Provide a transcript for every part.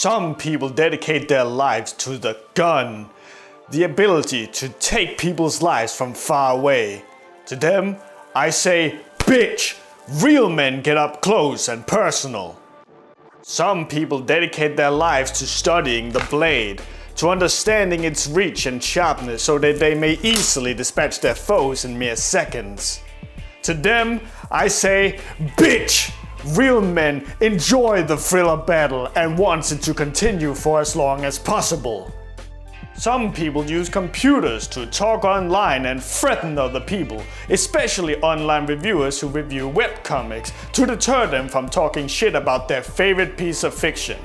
Some people dedicate their lives to the gun, the ability to take people's lives from far away. To them, I say, bitch, real men get up close and personal. Some people dedicate their lives to studying the blade, to understanding its reach and sharpness so that they may easily dispatch their foes in mere seconds. To them, I say, bitch! Real men enjoy the thrill of battle and want it to continue for as long as possible. Some people use computers to talk online and threaten other people, especially online reviewers who review webcomics, to deter them from talking shit about their favorite piece of fiction.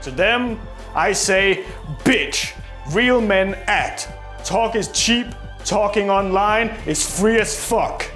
To them, I say, bitch, real men act. Talk is cheap, talking online is free as fuck.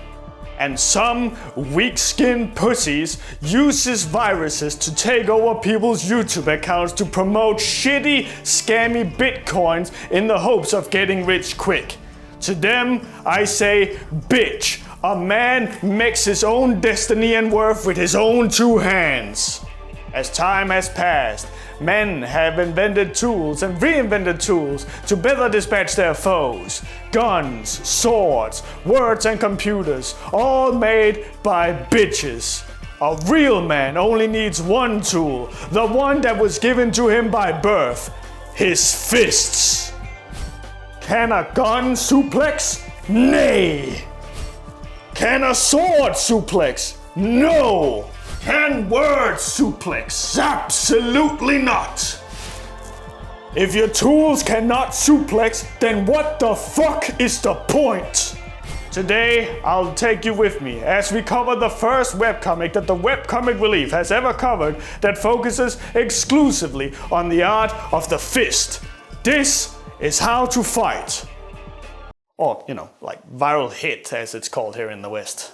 And some weak-skinned pussies uses viruses to take over people's YouTube accounts to promote shitty, scammy bitcoins in the hopes of getting rich quick. To them, I say, bitch, a man makes his own destiny and worth with his own two hands. As time has passed, men have invented tools and reinvented tools to better dispatch their foes. Guns, swords, words and computers, all made by bitches. A real man only needs one tool, the one that was given to him by birth, his fists. Can a gun suplex? Nay. Can a sword suplex? No. Can words suplex? Absolutely not! If your tools cannot suplex, then what the fuck is the point? Today, I'll take you with me as we cover the first webcomic that the Webcomic Relief has ever covered that focuses exclusively on the art of the fist. This is How to Fight. Or, like viral hit as it's called here in the West.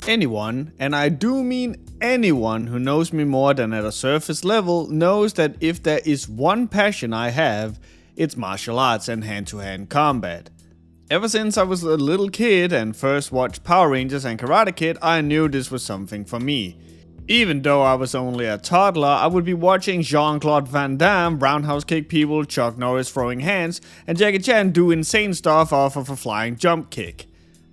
Anyone, and I do mean anyone who knows me more than at a surface level, knows that if there is one passion I have, it's martial arts and hand-to-hand combat. Ever since I was a little kid and first watched Power Rangers and Karate Kid, I knew this was something for me. Even though I was only a toddler, I would be watching Jean-Claude Van Damme roundhouse kick people, Chuck Norris throwing hands, and Jackie Chan do insane stuff off of a flying jump kick.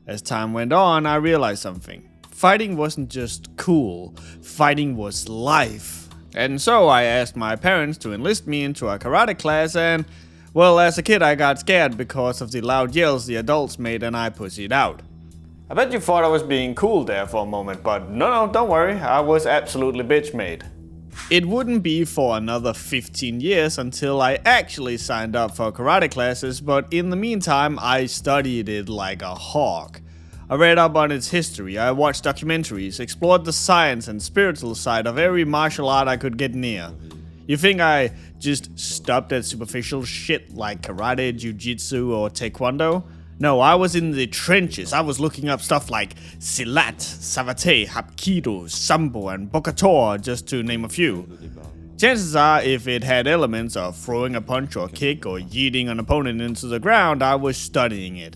As time went on, I realized something. Fighting wasn't just cool, fighting was life. And so I asked my parents to enlist me into a karate class and, well, as a kid I got scared because of the loud yells the adults made and I pussied out. I bet you thought I was being cool there for a moment, but no, don't worry, I was absolutely bitch made. It wouldn't be for another 15 years until I actually signed up for karate classes, but in the meantime I studied it like a hawk. I read up on its history, I watched documentaries, explored the science and spiritual side of every martial art I could get near. You think I just stopped at superficial shit like karate, jiu-jitsu or taekwondo? No, I was in the trenches. I was looking up stuff like silat, savate, hapkido, sambo and bokator, just to name a few. Chances are, if it had elements of throwing a punch or kick or yeeting an opponent into the ground, I was studying it.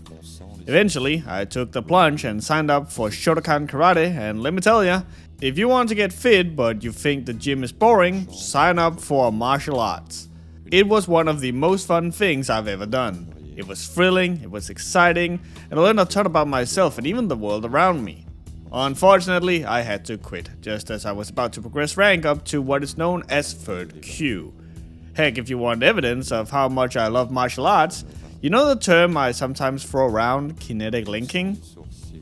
Eventually, I took the plunge and signed up for Shotokan Karate, and let me tell ya, if you want to get fit but you think the gym is boring, sign up for martial arts. It was one of the most fun things I've ever done. It was thrilling, it was exciting, and I learned a ton about myself and even the world around me. Unfortunately, I had to quit, just as I was about to progress rank up to what is known as 3rd Q. Heck, if you want evidence of how much I love martial arts, you know the term I sometimes throw around, kinetic linking?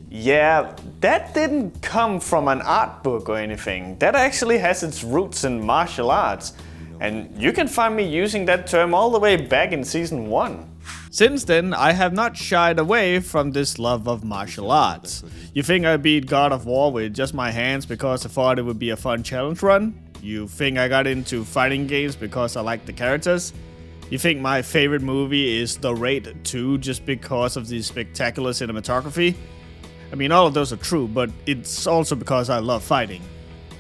Yeah, that didn't come from an art book or anything. That actually has its roots in martial arts. And you can find me using that term all the way back in season 1. Since then, I have not shied away from this love of martial arts. You think I beat God of War with just my hands because I thought it would be a fun challenge run? You think I got into fighting games because I like the characters? You think my favorite movie is The Raid 2 just because of the spectacular cinematography? I mean, all of those are true, but it's also because I love fighting.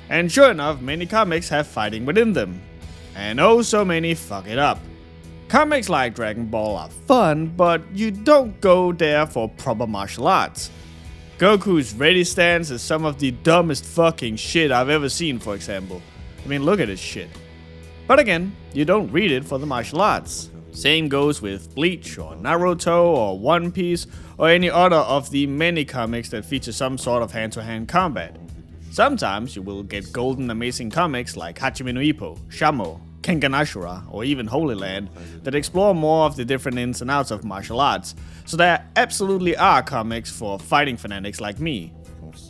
And sure enough, many comics have fighting within them. And oh, so many fuck it up. Comics like Dragon Ball are fun, but you don't go there for proper martial arts. Goku's ready stance is some of the dumbest fucking shit I've ever seen, for example. I mean, look at this shit. But again, you don't read it for the martial arts. Same goes with Bleach or Naruto or One Piece or any other of the many comics that feature some sort of hand-to-hand combat. Sometimes you will get golden amazing comics like Hajime no Ippo, Shamo, Kengan Ashura, or even Holy Land that explore more of the different ins and outs of martial arts, so there absolutely are comics for fighting fanatics like me.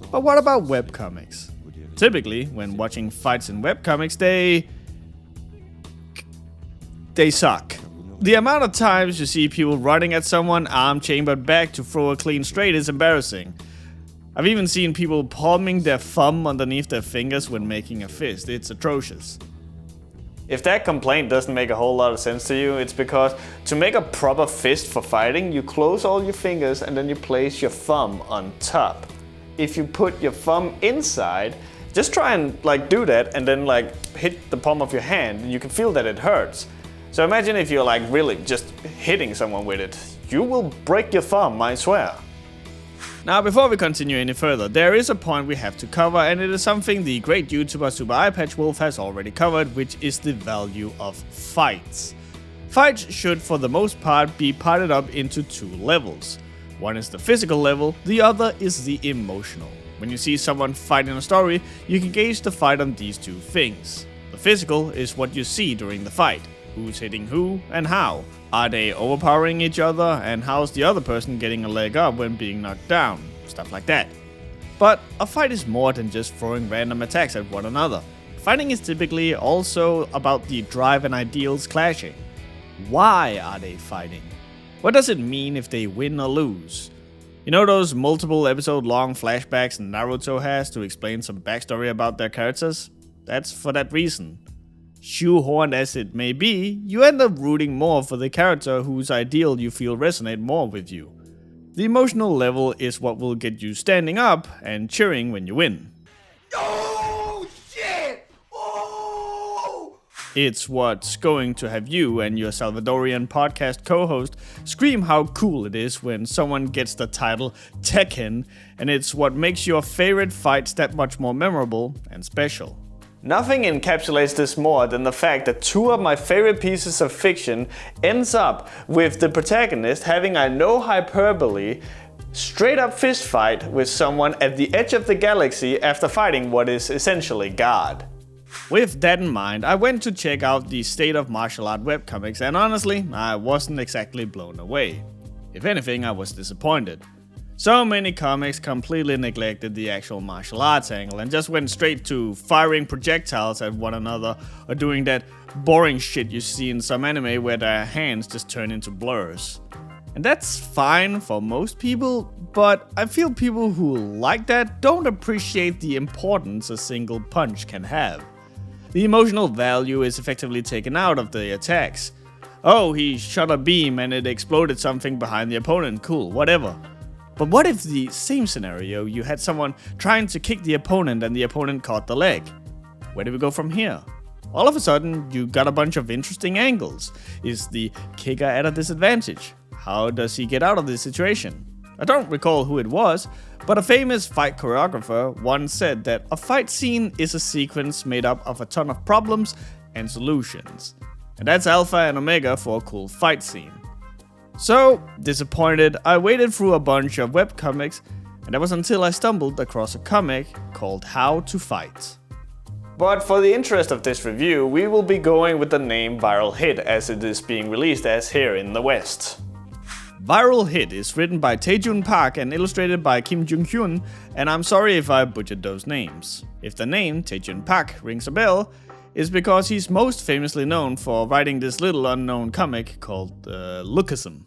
But what about webcomics? Typically, when watching fights in webcomics, they suck. The amount of times you see people running at someone arm chambered back to throw a clean straight is embarrassing. I've even seen people palming their thumb underneath their fingers when making a fist. It's atrocious. If that complaint doesn't make a whole lot of sense to you, it's because to make a proper fist for fighting, you close all your fingers and then you place your thumb on top. If you put your thumb inside, just try and do that and then hit the palm of your hand and you can feel that it hurts. So imagine if you're really just hitting someone with it. You will break your thumb, I swear. Now, before we continue any further, there is a point we have to cover, and it is something the great YouTuber Super Eyepatch Wolf has already covered, which is the value of fights. Fights should, for the most part, be parted up into two levels. One is the physical level, the other is the emotional. When you see someone fight in a story, you can gauge the fight on these two things. The physical is what you see during the fight. Who's hitting who and how? Are they overpowering each other, and how's the other person getting a leg up when being knocked down? Stuff like that. But a fight is more than just throwing random attacks at one another. Fighting is typically also about the drive and ideals clashing. Why are they fighting? What does it mean if they win or lose? You know those multiple episode long flashbacks Naruto has to explain some backstory about their characters? That's for that reason. Shoehorned as it may be, you end up rooting more for the character whose ideal you feel resonate more with you. The emotional level is what will get you standing up and cheering when you win. Oh, shit! Oh! It's what's going to have you and your Salvadorian podcast co-host scream how cool it is when someone gets the title Tekken, and it's what makes your favorite fights that much more memorable and special. Nothing encapsulates this more than the fact that two of my favorite pieces of fiction ends up with the protagonist having a no hyperbole, straight up fist fight with someone at the edge of the galaxy after fighting what is essentially God. With that in mind, I went to check out the state of martial art webcomics, and honestly, I wasn't exactly blown away. If anything, I was disappointed. So many comics completely neglected the actual martial arts angle and just went straight to firing projectiles at one another or doing that boring shit you see in some anime where their hands just turn into blurs. And that's fine for most people, but I feel people who like that don't appreciate the importance a single punch can have. The emotional value is effectively taken out of the attacks. Oh, he shot a beam and it exploded something behind the opponent, cool, whatever. But what if the same scenario you had someone trying to kick the opponent and the opponent caught the leg? Where do we go from here? All of a sudden, you got a bunch of interesting angles. Is the kicker at a disadvantage? How does he get out of this situation? I don't recall who it was, but a famous fight choreographer once said that a fight scene is a sequence made up of a ton of problems and solutions. And that's alpha and omega for a cool fight scene. So, disappointed, I waded through a bunch of webcomics, and that was until I stumbled across a comic called How to Fight. But for the interest of this review, we will be going with the name Viral Hit as it is being released as here in the West. Viral Hit is written by Taejun Park and illustrated by Kim Jung-hyun, and I'm sorry if I butchered those names. If the name Taejun Park rings a bell, it's because he's most famously known for writing this little unknown comic called Lookism.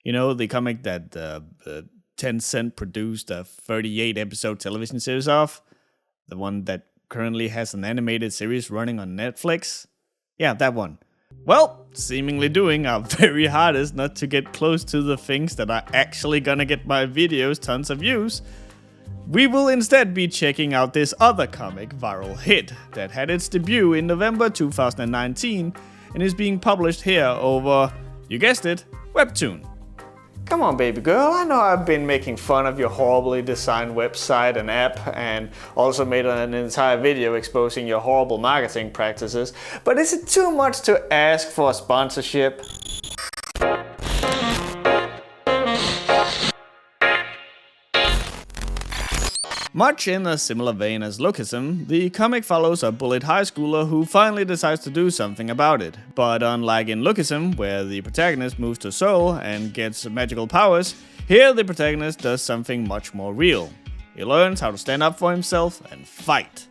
You know, the comic that Tencent produced a 38-episode television series of? The one that currently has an animated series running on Netflix? Yeah, that one. Well, seemingly doing our very hardest not to get close to the things that are actually gonna get my videos tons of views. We will instead be checking out this other comic viral hit that had its debut in November 2019 and is being published here over, you guessed it, Webtoon. Come on, baby girl, I know I've been making fun of your horribly designed website and app and also made an entire video exposing your horrible marketing practices, but is it too much to ask for a sponsorship? Much in a similar vein as Lookism, the comic follows a bullied high schooler who finally decides to do something about it. But unlike in Lookism, where the protagonist moves to Seoul and gets magical powers, here the protagonist does something much more real. He learns how to stand up for himself and fight.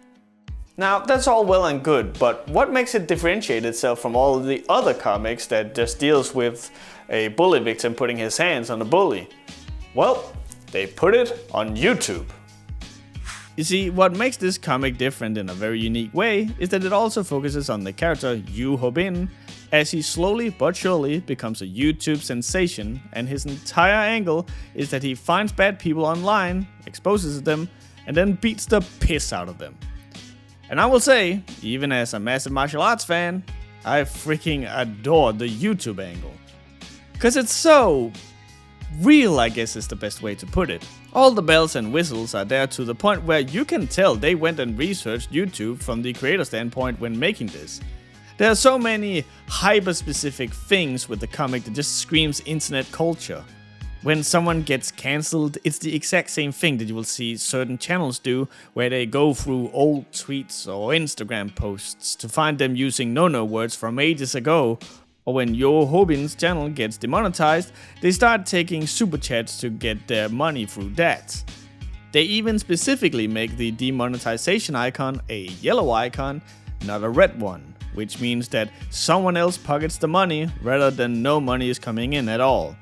Now, that's all well and good, but what makes it differentiate itself from all of the other comics that just deals with a bully victim putting his hands on a bully? Well, they put it on YouTube. You see, what makes this comic different in a very unique way is that it also focuses on the character Yu Hobin, as he slowly but surely becomes a YouTube sensation, and his entire angle is that he finds bad people online, exposes them, and then beats the piss out of them. And I will say, even as a massive martial arts fan, I freaking adore the YouTube angle. Cause it's so real, I guess is the best way to put it. All the bells and whistles are there to the point where you can tell they went and researched YouTube from the creator standpoint when making this. There are so many hyper-specific things with the comic that just screams internet culture. When someone gets cancelled, it's the exact same thing that you will see certain channels do, where they go through old tweets or Instagram posts to find them using no-no words from ages ago. Or when Yo Hobin's channel gets demonetized, they start taking super chats to get their money through that. They even specifically make the demonetization icon a yellow icon, not a red one, which means that someone else pockets the money rather than no money is coming in at all.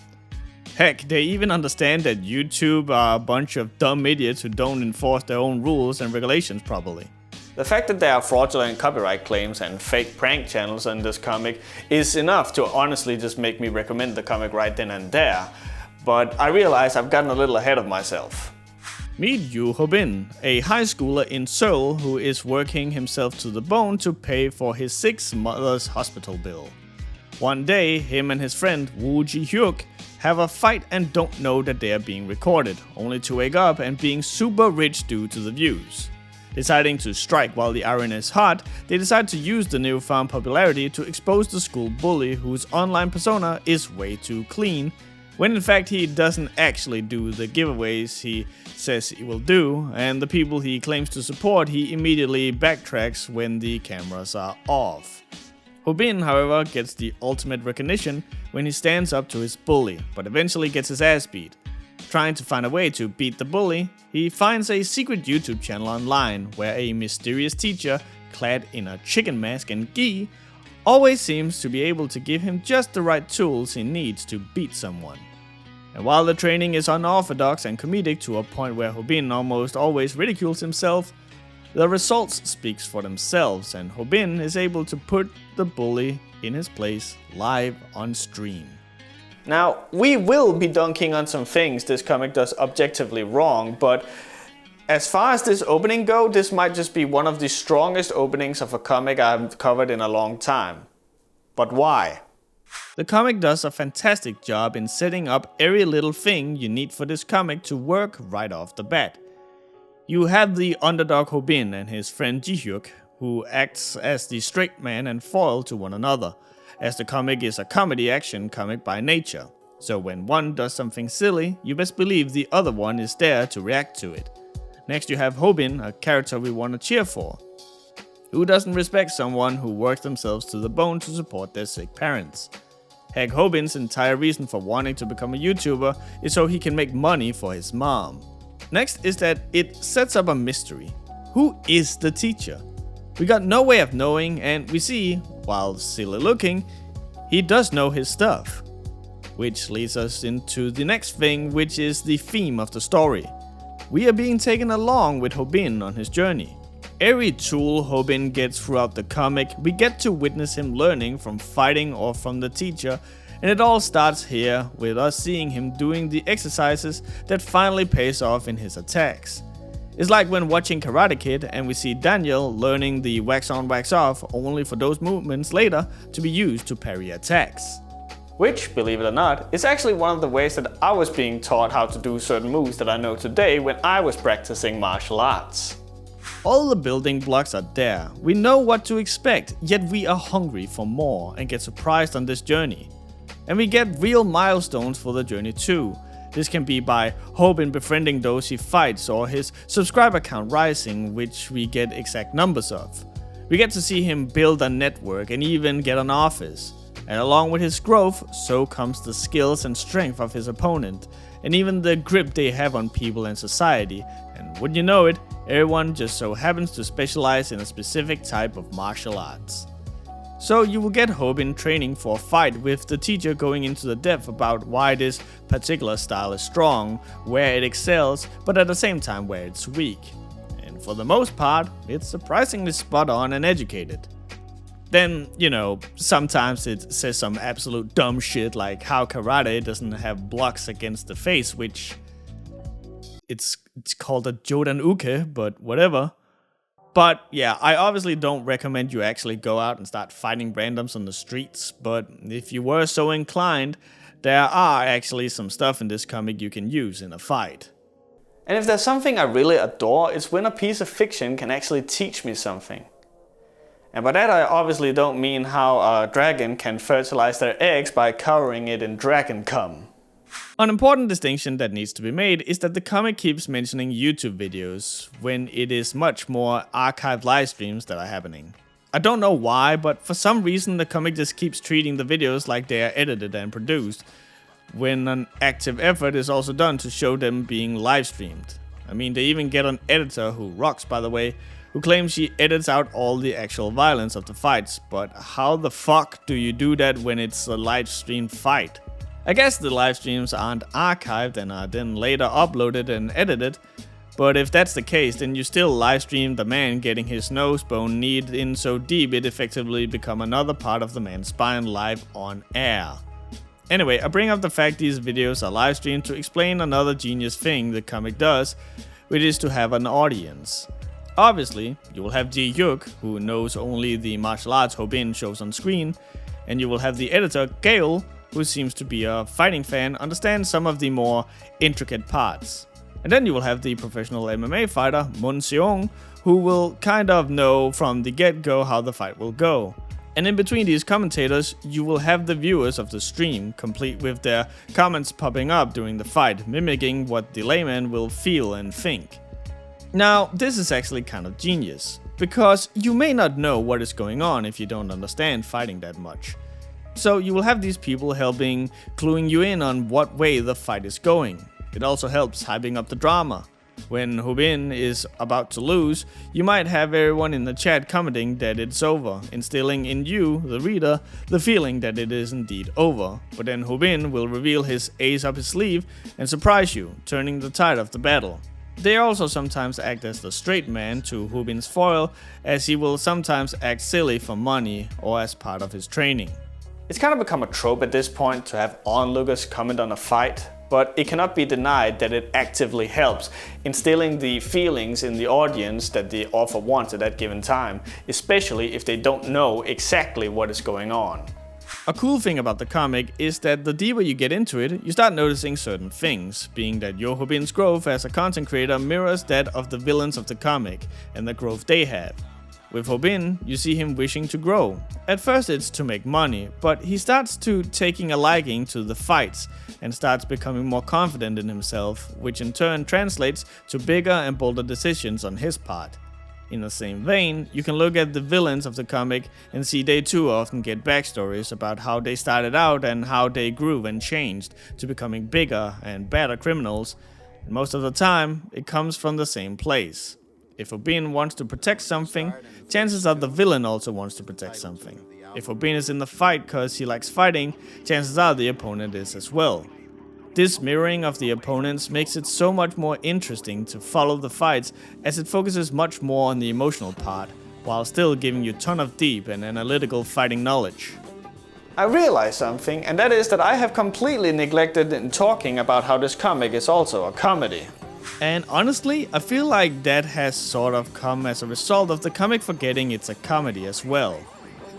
Heck, they even understand that YouTube are a bunch of dumb idiots who don't enforce their own rules and regulations properly. The fact that there are fraudulent copyright claims and fake prank channels in this comic is enough to honestly just make me recommend the comic right then and there, but I realize I've gotten a little ahead of myself. Meet Yu Hobin, a high schooler in Seoul who is working himself to the bone to pay for his sick mother's hospital bill. One day, him and his friend Woo Ji-hyuk have a fight and don't know that they are being recorded, only to wake up and being super rich due to the views. Deciding to strike while the iron is hot, they decide to use the newfound popularity to expose the school bully whose online persona is way too clean, when in fact he doesn't actually do the giveaways he says he will do, and the people he claims to support he immediately backtracks when the cameras are off. Hobin, however, gets the ultimate recognition when he stands up to his bully, but eventually gets his ass beat. Trying to find a way to beat the bully, he finds a secret YouTube channel online where a mysterious teacher, clad in a chicken mask and gi, always seems to be able to give him just the right tools he needs to beat someone. And while the training is unorthodox and comedic to a point where Hobin almost always ridicules himself, the results speaks for themselves, and Hobin is able to put the bully in his place live on stream. Now, we will be dunking on some things this comic does objectively wrong, but as far as this opening go, this might just be one of the strongest openings of a comic I've covered in a long time. But why? The comic does a fantastic job in setting up every little thing you need for this comic to work right off the bat. You have the underdog Hobin and his friend Ji-hyuk, who acts as the straight man and foil to one another, as the comic is a comedy action comic by nature. So when one does something silly, you best believe the other one is there to react to it. Next you have Hobin, a character we want to cheer for. Who doesn't respect someone who works themselves to the bone to support their sick parents? Heck, Hobin's entire reason for wanting to become a YouTuber is so he can make money for his mom. Next is that it sets up a mystery. Who is the teacher? We got no way of knowing, and we see, while silly looking, he does know his stuff. which leads us into the next thing, which is the theme of the story. We are being taken along with Hobin on his journey. Every tool Hobin gets throughout the comic, we get to witness him learning from fighting or from the teacher, and it all starts here with us seeing him doing the exercises that finally pays off in his attacks. It's like when watching Karate Kid and we see Daniel learning the wax on wax off only for those movements later to be used to parry attacks. Which, believe it or not, is actually one of the ways that I was being taught how to do certain moves that I know today when I was practicing martial arts. All the building blocks are there, we know what to expect, yet we are hungry for more and get surprised on this journey. And we get real milestones for the journey too. This can be by Hobin befriending those he fights or his subscriber count rising, which we get exact numbers of. We get to see him build a network and even get an office. And along with his growth, so comes the skills and strength of his opponent, and even the grip they have on people and society, and wouldn't you know it, everyone just so happens to specialize in a specific type of martial arts. So you will get Hobin training for a fight with the teacher going into the depth about why this particular style is strong, where it excels, but at the same time where it's weak. And for the most part, it's surprisingly spot on and educated. Then, sometimes it says some absolute dumb shit like how karate doesn't have blocks against the face, which it's called a Jodan Uke, but whatever. But yeah, I obviously don't recommend you actually go out and start fighting randoms on the streets, but if you were so inclined, there are actually some stuff in this comic you can use in a fight. And if there's something I really adore, it's when a piece of fiction can actually teach me something. And by that I obviously don't mean how a dragon can fertilize their eggs by covering it in dragon cum. An important distinction that needs to be made is that the comic keeps mentioning YouTube videos, when it is much more archived live streams that are happening. I don't know why, but for some reason the comic just keeps treating the videos like they are edited and produced, when an active effort is also done to show them being live streamed. I mean, they even get an editor, who rocks by the way, who claims she edits out all the actual violence of the fights, but how the fuck do you do that when it's a live streamed fight? I guess the live streams aren't archived and are then later uploaded and edited, but if that's the case, then you still live stream the man getting his nose bone kneed in so deep it effectively become another part of the man's spine live on air. Anyway, I bring up the fact these videos are live streamed to explain another genius thing the comic does, which is to have an audience. Obviously, you will have Ji Yuk, who knows only the martial arts Hobin shows on screen, and you will have the editor Gale, who seems to be a fighting fan, understands some of the more intricate parts. And then you will have the professional MMA fighter, Mun Seong, who will kind of know from the get-go how the fight will go. And in between these commentators, you will have the viewers of the stream, complete with their comments popping up during the fight, mimicking what the layman will feel and think. Now, this is actually kind of genius, because you may not know what is going on if you don't understand fighting that much. So you will have these people helping cluing you in on what way the fight is going. It also helps hyping up the drama. When Hobin is about to lose, you might have everyone in the chat commenting that it's over, instilling in you, the reader, the feeling that it is indeed over. But then Hobin will reveal his ace up his sleeve and surprise you, turning the tide of the battle. They also sometimes act as the straight man to Hobin's foil, as he will sometimes act silly for money or as part of his training. It's kind of become a trope at this point to have onlookers comment on a fight, but it cannot be denied that it actively helps instilling the feelings in the audience that the author wants at that given time, especially if they don't know exactly what is going on. A cool thing about the comic is that the deeper you get into it, you start noticing certain things, being that your Hobin's growth as a content creator mirrors that of the villains of the comic and the growth they have. With Hobin, you see him wishing to grow. At first it's to make money, but he starts to taking a liking to the fights and starts becoming more confident in himself, which in turn translates to bigger and bolder decisions on his part. In the same vein, you can look at the villains of the comic and see they too often get backstories about how they started out and how they grew and changed to becoming bigger and better criminals, and most of the time it comes from the same place. If Hobin wants to protect something, chances are the villain also wants to protect something. If Hobin is in the fight cause he likes fighting, chances are the opponent is as well. This mirroring of the opponents makes it so much more interesting to follow the fights, as it focuses much more on the emotional part, while still giving you a ton of deep and analytical fighting knowledge. I realized something, and that is that I have completely neglected in talking about how this comic is also a comedy. And honestly, I feel like that has sort of come as a result of the comic forgetting it's a comedy as well.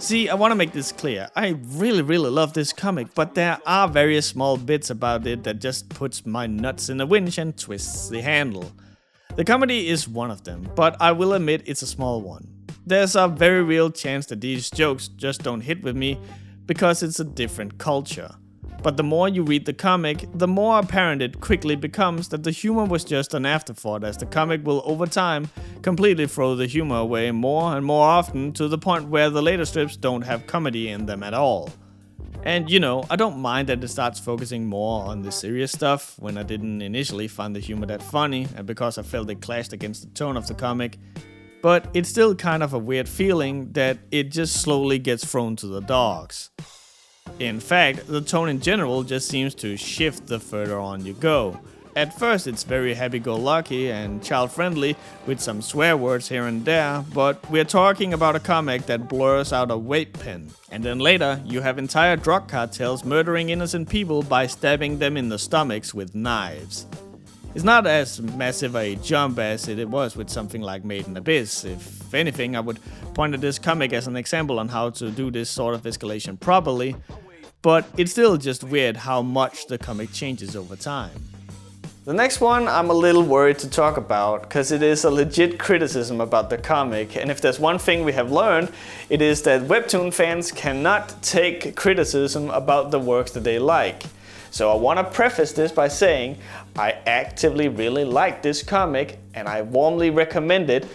See, I want to make this clear. I really love this comic, but there are various small bits about it that just puts my nuts in a winch and twists the handle. The comedy is one of them, but I will admit it's a small one. There's a very real chance that these jokes just don't hit with me because it's a different culture. But the more you read the comic, the more apparent it quickly becomes that the humor was just an afterthought, as the comic will over time completely throw the humor away more and more often, to the point where the later strips don't have comedy in them at all. And you know, I don't mind that it starts focusing more on the serious stuff when I didn't initially find the humor that funny, and because I felt it clashed against the tone of the comic. But it's still kind of a weird feeling that it just slowly gets thrown to the dogs. In fact, the tone in general just seems to shift the further on you go. At first it's very happy-go-lucky and child-friendly with some swear words here and there, but we're talking about a comic that blurs out a vape pen. And then later you have entire drug cartels murdering innocent people by stabbing them in the stomachs with knives. It's not as massive a jump as it was with something like Made in Abyss. If anything, I would point at this comic as an example on how to do this sort of escalation properly, but it's still just weird how much the comic changes over time. The next one I'm a little worried to talk about, because it is a legit criticism about the comic, and if there's one thing we have learned, it is that webtoon fans cannot take criticism about the works that they like. So I want to preface this by saying I actively really like this comic and I warmly recommend it.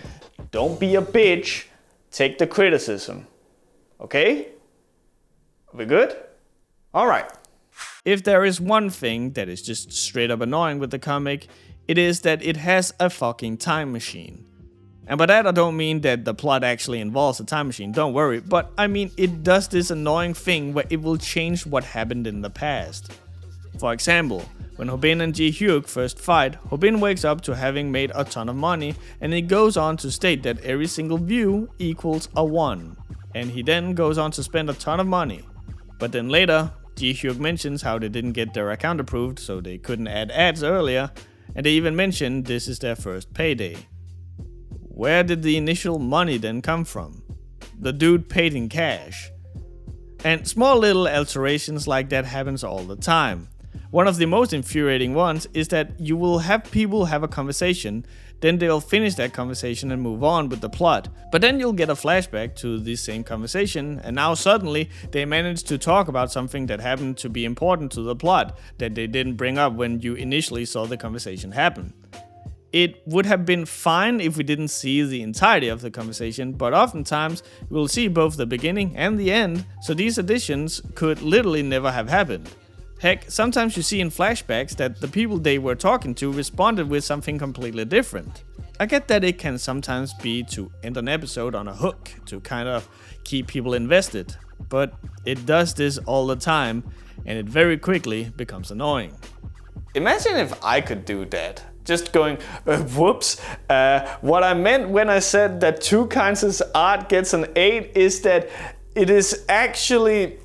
Don't be a bitch, take the criticism. Okay? Are we good? Alright. If there is one thing that is just straight up annoying with the comic, it is that it has a fucking time machine. And by that I don't mean that the plot actually involves a time machine, don't worry, but I mean it does this annoying thing where it will change what happened in the past. For example, when Hobin and Ji Hyuk first fight, Hobin wakes up to having made a ton of money, and he goes on to state that every single view equals a 1. And he then goes on to spend a ton of money. But then later, Ji Hyuk mentions how they didn't get their account approved, so they couldn't add ads earlier, and they even mentioned this is their first payday. Where did the initial money then come from? The dude paid in cash. And small little alterations like that happens all the time. One of the most infuriating ones is that you will have people have a conversation, then they'll finish that conversation and move on with the plot. But then you'll get a flashback to the same conversation, and now suddenly they managed to talk about something that happened to be important to the plot that they didn't bring up when you initially saw the conversation happen. It would have been fine if we didn't see the entirety of the conversation, but oftentimes we'll see both the beginning and the end, so these additions could literally never have happened. Heck, sometimes you see in flashbacks that the people they were talking to responded with something completely different. I get that it can sometimes be to end an episode on a hook to kind of keep people invested, but it does this all the time and it very quickly becomes annoying. Imagine if I could do that. Just going, whoops. What I meant when I said that two kinds of art gets an 8 is that it is actually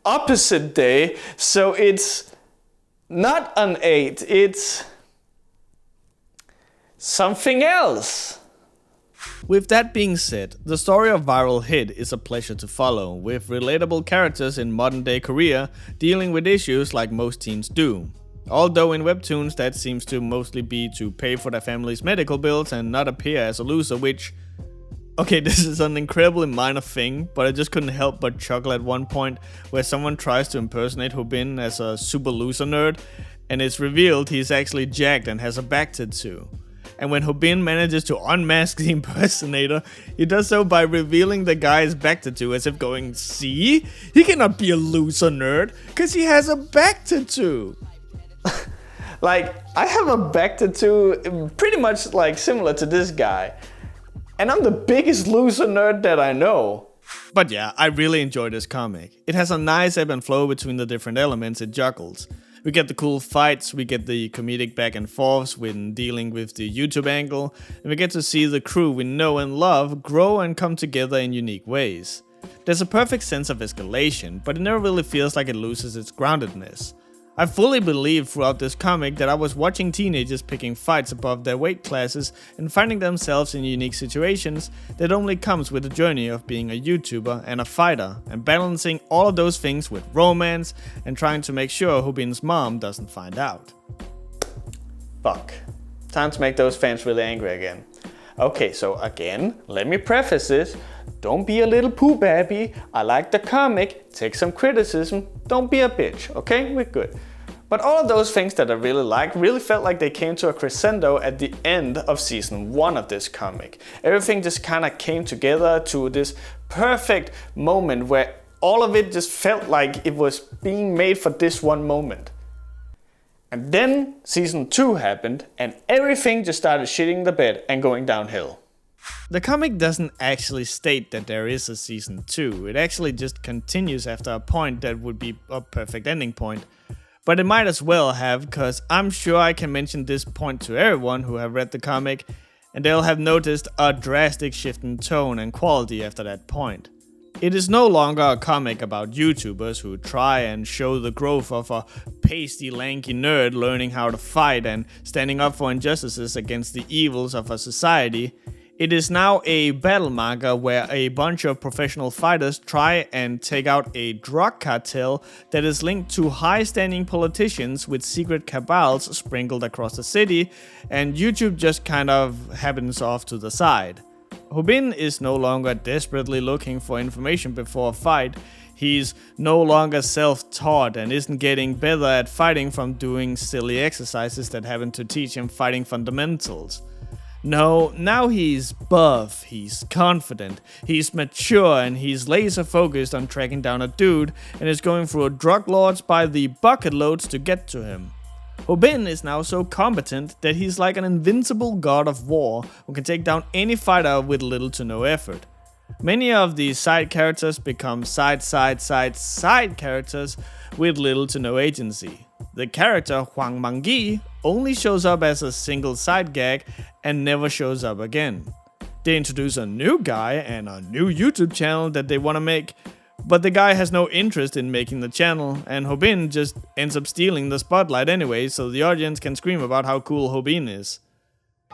opposite day, so it's not an 8, it's something else. With that being said, the story of Viral Hit is a pleasure to follow, with relatable characters in modern day Korea dealing with issues like most teens do. Although in webtoons that seems to mostly be to pay for their family's medical bills and not appear as a loser, which... Okay, this is an incredibly minor thing, but I just couldn't help but chuckle at one point where someone tries to impersonate Hobin as a super loser nerd, and it's revealed he's actually jacked and has a back tattoo. And when Hobin manages to unmask the impersonator, he does so by revealing the guy's back tattoo as if going, see? He cannot be a loser nerd, cause he has a back tattoo. Like, I have a back tattoo pretty much like similar to this guy. And I'm the biggest loser nerd that I know. But yeah, I really enjoy this comic. It has a nice ebb and flow between the different elements it juggles. We get the cool fights, we get the comedic back and forths when dealing with the YouTube angle, and we get to see the crew we know and love grow and come together in unique ways. There's a perfect sense of escalation, but it never really feels like it loses its groundedness. I fully believe throughout this comic that I was watching teenagers picking fights above their weight classes and finding themselves in unique situations that only comes with the journey of being a YouTuber and a fighter, and balancing all of those things with romance and trying to make sure Hubin's mom doesn't find out. Fuck. Time to make those fans really angry again. Okay, so again, let me preface this. Don't be a little poo baby. I like the comic. Take some criticism. Don't be a bitch, okay? We're good. But all of those things that I really liked really felt like they came to a crescendo at the end of season 1 of this comic. Everything just kind of came together to this perfect moment where all of it just felt like it was being made for this one moment. And then season 2 happened and everything just started shitting the bed and going downhill. The comic doesn't actually state that there is a season 2, it actually just continues after a point that would be a perfect ending point. But it might as well have, cause I'm sure I can mention this point to everyone who have read the comic, and they'll have noticed a drastic shift in tone and quality after that point. It is no longer a comic about YouTubers who try and show the growth of a pasty, lanky nerd learning how to fight and standing up for injustices against the evils of a society. It is now a battle manga where a bunch of professional fighters try and take out a drug cartel that is linked to high-standing politicians with secret cabals sprinkled across the city, and YouTube just kind of happens off to the side. Hubin is no longer desperately looking for information before a fight. He's no longer self-taught and isn't getting better at fighting from doing silly exercises that happen to teach him fighting fundamentals. No, now he's buff, he's confident, he's mature, and he's laser focused on tracking down a dude and is going through drug lords by the bucket loads to get to him. Hubin is now so competent that he's like an invincible god of war who can take down any fighter with little to no effort. Many of these side characters become side characters with little to no agency. The character Huang Mangyi only shows up as a single side gag and never shows up again. They introduce a new guy and a new YouTube channel that they want to make, but the guy has no interest in making the channel, and Hubin just ends up stealing the spotlight anyway so the audience can scream about how cool Hubin is.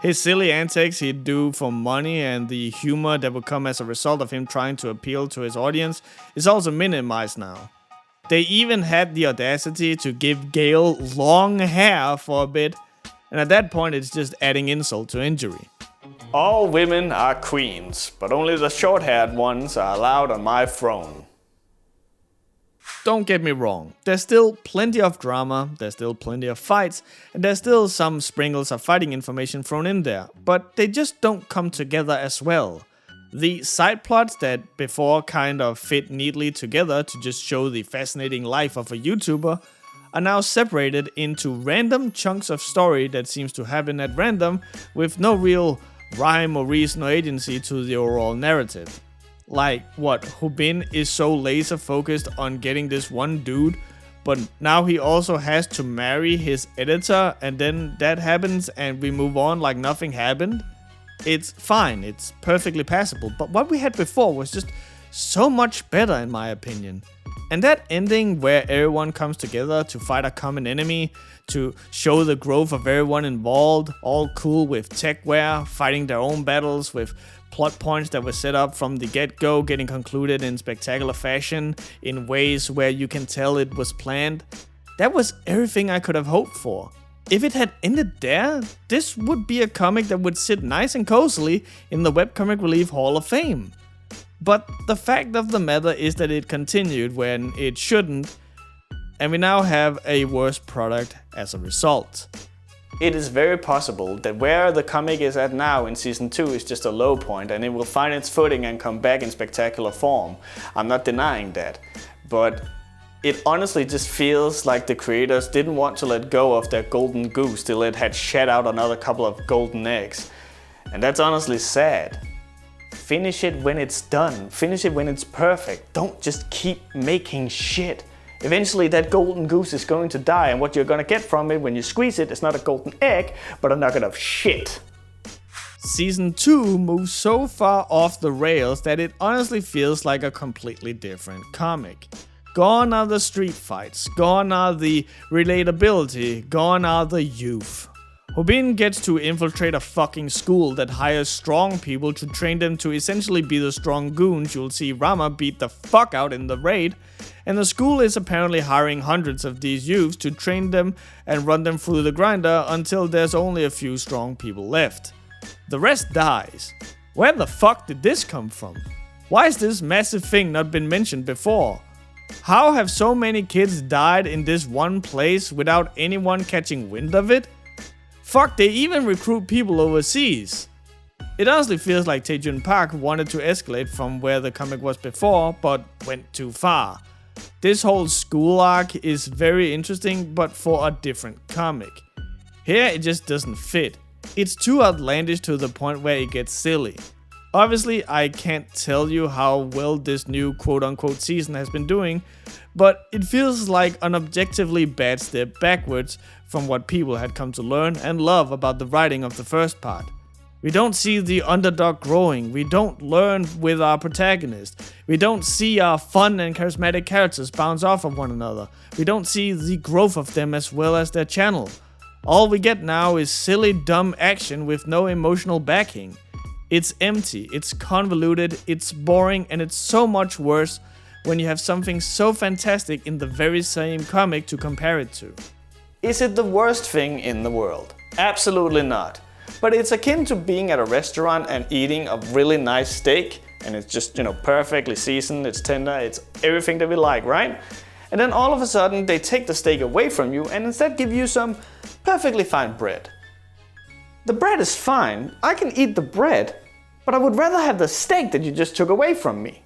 His silly antics he'd do for money and the humor that would come as a result of him trying to appeal to his audience is also minimized now. They even had the audacity to give Gale long hair for a bit, and at that point it's just adding insult to injury. All women are queens, but only the short-haired ones are allowed on my throne. Don't get me wrong, there's still plenty of drama, there's still plenty of fights, and there's still some sprinkles of fighting information thrown in there, but they just don't come together as well. The side plots that before kind of fit neatly together to just show the fascinating life of a YouTuber are now separated into random chunks of story that seems to happen at random with no real rhyme or reason or agency to the overall narrative. Like what, Hubin is so laser focused on getting this one dude, but now he also has to marry his editor and then that happens and we move on like nothing happened? It's fine, it's perfectly passable, but what we had before was just so much better in my opinion. And that ending where everyone comes together to fight a common enemy, to show the growth of everyone involved, all cool with techware, fighting their own battles with plot points that were set up from the get-go getting concluded in spectacular fashion in ways where you can tell it was planned. That was everything I could have hoped for. If it had ended there, this would be a comic that would sit nice and cozily in the Webcomic Relief Hall of Fame. But the fact of the matter is that it continued when it shouldn't, and we now have a worse product as a result. It is very possible that where the comic is at now in season 2 is just a low point and it will find its footing and come back in spectacular form. I'm not denying that. But It honestly just feels like the creators didn't want to let go of their golden goose till it had shed out another couple of golden eggs. And that's honestly sad. Finish it when it's done. Finish it when it's perfect. Don't just keep making shit. Eventually that golden goose is going to die, and what you're gonna get from it when you squeeze it is not a golden egg, but a nugget of shit. Season 2 moves so far off the rails that it honestly feels like a completely different comic. Gone are the street fights, gone are the relatability, gone are the youth. Hobin gets to infiltrate a fucking school that hires strong people to train them to essentially be the strong goons you'll see Rama beat the fuck out in the raid, and the school is apparently hiring hundreds of these youths to train them and run them through the grinder until there's only a few strong people left. The rest dies. Where the fuck did this come from? Why has this massive thing not been mentioned before? How have so many kids died in this one place without anyone catching wind of it? Fuck, they even recruit people overseas. It honestly feels like Taejun Park wanted to escalate from where the comic was before, but went too far. This whole school arc is very interesting, but for a different comic. Here it just doesn't fit. It's too outlandish to the point where it gets silly. Obviously, I can't tell you how well this new quote-unquote season has been doing, but it feels like an objectively bad step backwards from what people had come to learn and love about the writing of the first part. We don't see the underdog growing, we don't learn with our protagonist, we don't see our fun and charismatic characters bounce off of one another, we don't see the growth of them as well as their channel. All we get now is silly dumb action with no emotional backing. It's empty, it's convoluted, it's boring, and it's so much worse when you have something so fantastic in the very same comic to compare it to. Is it the worst thing in the world? Absolutely not. But it's akin to being at a restaurant and eating a really nice steak, and it's just, perfectly seasoned, it's tender, it's everything that we like, right? And then all of a sudden they take the steak away from you and instead give you some perfectly fine bread. The bread is fine, I can eat the bread, but I would rather have the steak that you just took away from me.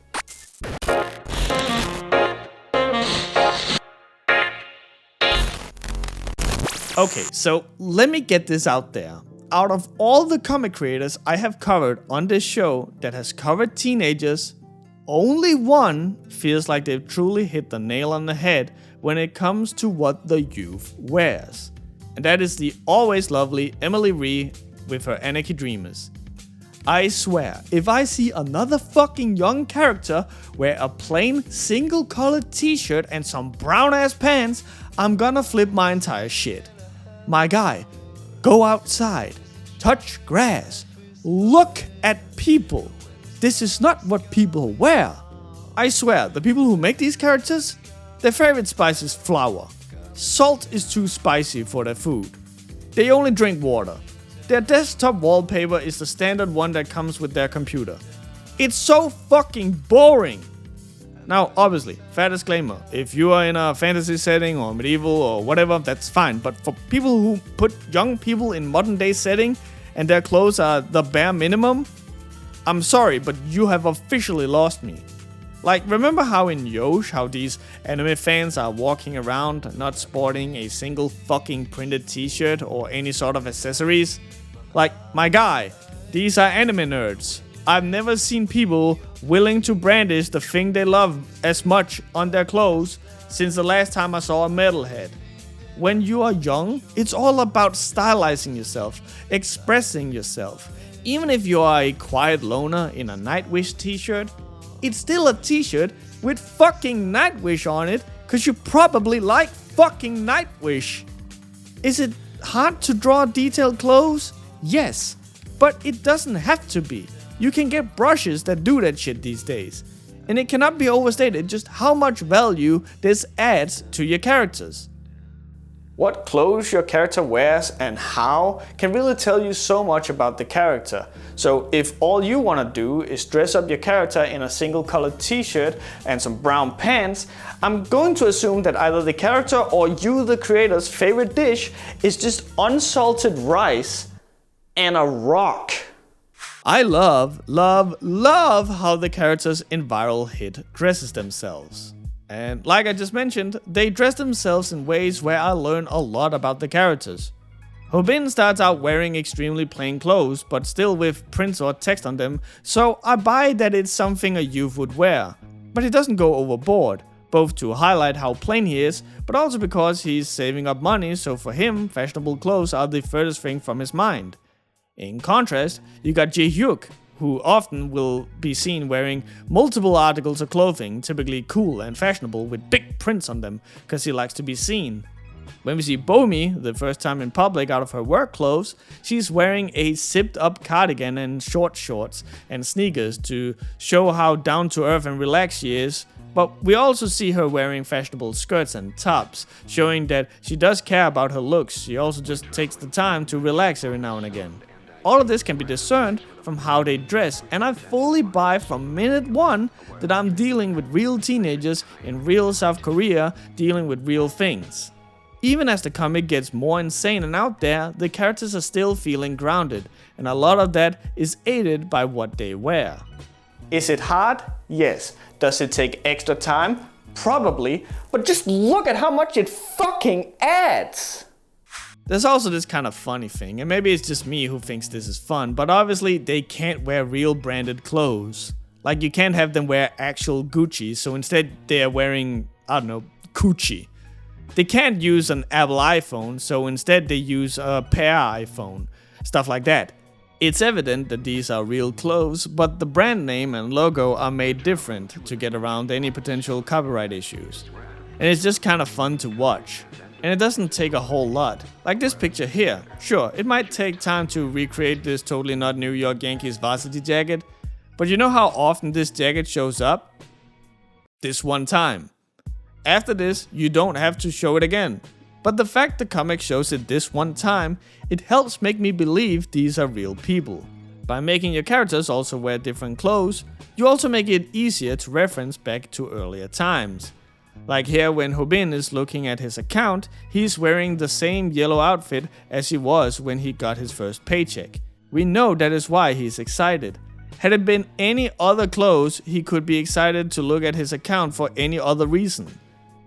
Okay, so let me get this out there. Out of all the comic creators I have covered on this show that has covered teenagers, only one feels like they've truly hit the nail on the head when it comes to what the youth wears. And that is the always lovely Emily Ree with her Anarchy Dreamers. I swear, if I see another fucking young character wear a plain single colored t-shirt and some brown ass pants, I'm gonna flip my entire shit. My guy, go outside, touch grass, look at people. This is not what people wear. I swear, the people who make these characters, their favorite spice is flour. Salt is too spicy for their food. They only drink water. Their desktop wallpaper is the standard one that comes with their computer. It's so fucking boring. Now, obviously, fair disclaimer, if you are in a fantasy setting or medieval or whatever, that's fine. But for people who put young people in modern day setting and their clothes are the bare minimum, I'm sorry, but you have officially lost me. Like, remember how in Yosh, how these anime fans are walking around not sporting a single fucking printed t-shirt or any sort of accessories? Like, my guy, these are anime nerds. I've never seen people willing to brandish the thing they love as much on their clothes since the last time I saw a metalhead. When you are young, it's all about stylizing yourself, expressing yourself. Even if you are a quiet loner in a Nightwish t-shirt, it's still a t-shirt with fucking Nightwish on it, cause you probably like fucking Nightwish. Is it hard to draw detailed clothes? Yes, but it doesn't have to be. You can get brushes that do that shit these days. And it cannot be overstated just how much value this adds to your characters. What clothes your character wears and how can really tell you so much about the character. So if all you want to do is dress up your character in a single colored t-shirt and some brown pants, I'm going to assume that either the character or you, the creator's favorite dish, is just unsalted rice and a rock. I love how the characters in Viral Hit dresses themselves. And like I just mentioned, they dress themselves in ways where I learn a lot about the characters. Hobin starts out wearing extremely plain clothes, but still with prints or text on them, so I buy that it's something a youth would wear. But he doesn't go overboard, both to highlight how plain he is, but also because he's saving up money, so for him, fashionable clothes are the furthest thing from his mind. In contrast, you got Jae-hyuk, who often will be seen wearing multiple articles of clothing, typically cool and fashionable with big prints on them, because he likes to be seen. When we see Bomi, the first time in public out of her work clothes, she's wearing a zipped up cardigan and short shorts and sneakers to show how down to earth and relaxed she is. But we also see her wearing fashionable skirts and tops, showing that she does care about her looks. She also just takes the time to relax every now and again. All of this can be discerned from how they dress, and I fully buy from minute one that I'm dealing with real teenagers in real South Korea dealing with real things. Even as the comic gets more insane and out there, the characters are still feeling grounded, and a lot of that is aided by what they wear. Is it hard? Yes. Does it take extra time? Probably. But just look at how much it fucking adds! There's also this kind of funny thing, and maybe it's just me who thinks this is fun, but obviously they can't wear real branded clothes. Like, you can't have them wear actual Gucci, so instead they are wearing, I don't know, Gucci. They can't use an Apple iPhone, so instead they use a Pear iPhone. Stuff like that. It's evident that these are real clothes, but the brand name and logo are made different to get around any potential copyright issues. And it's just kind of fun to watch. And it doesn't take a whole lot. Like this picture here. Sure, it might take time to recreate this totally not New York Yankees varsity jacket, but you know how often this jacket shows up? This one time. After this, you don't have to show it again. But the fact the comic shows it this one time, it helps make me believe these are real people. By making your characters also wear different clothes, you also make it easier to reference back to earlier times. Like here when Hobin is looking at his account, he's wearing the same yellow outfit as he was when he got his first paycheck. We know that is why he's excited. Had it been any other clothes, he could be excited to look at his account for any other reason.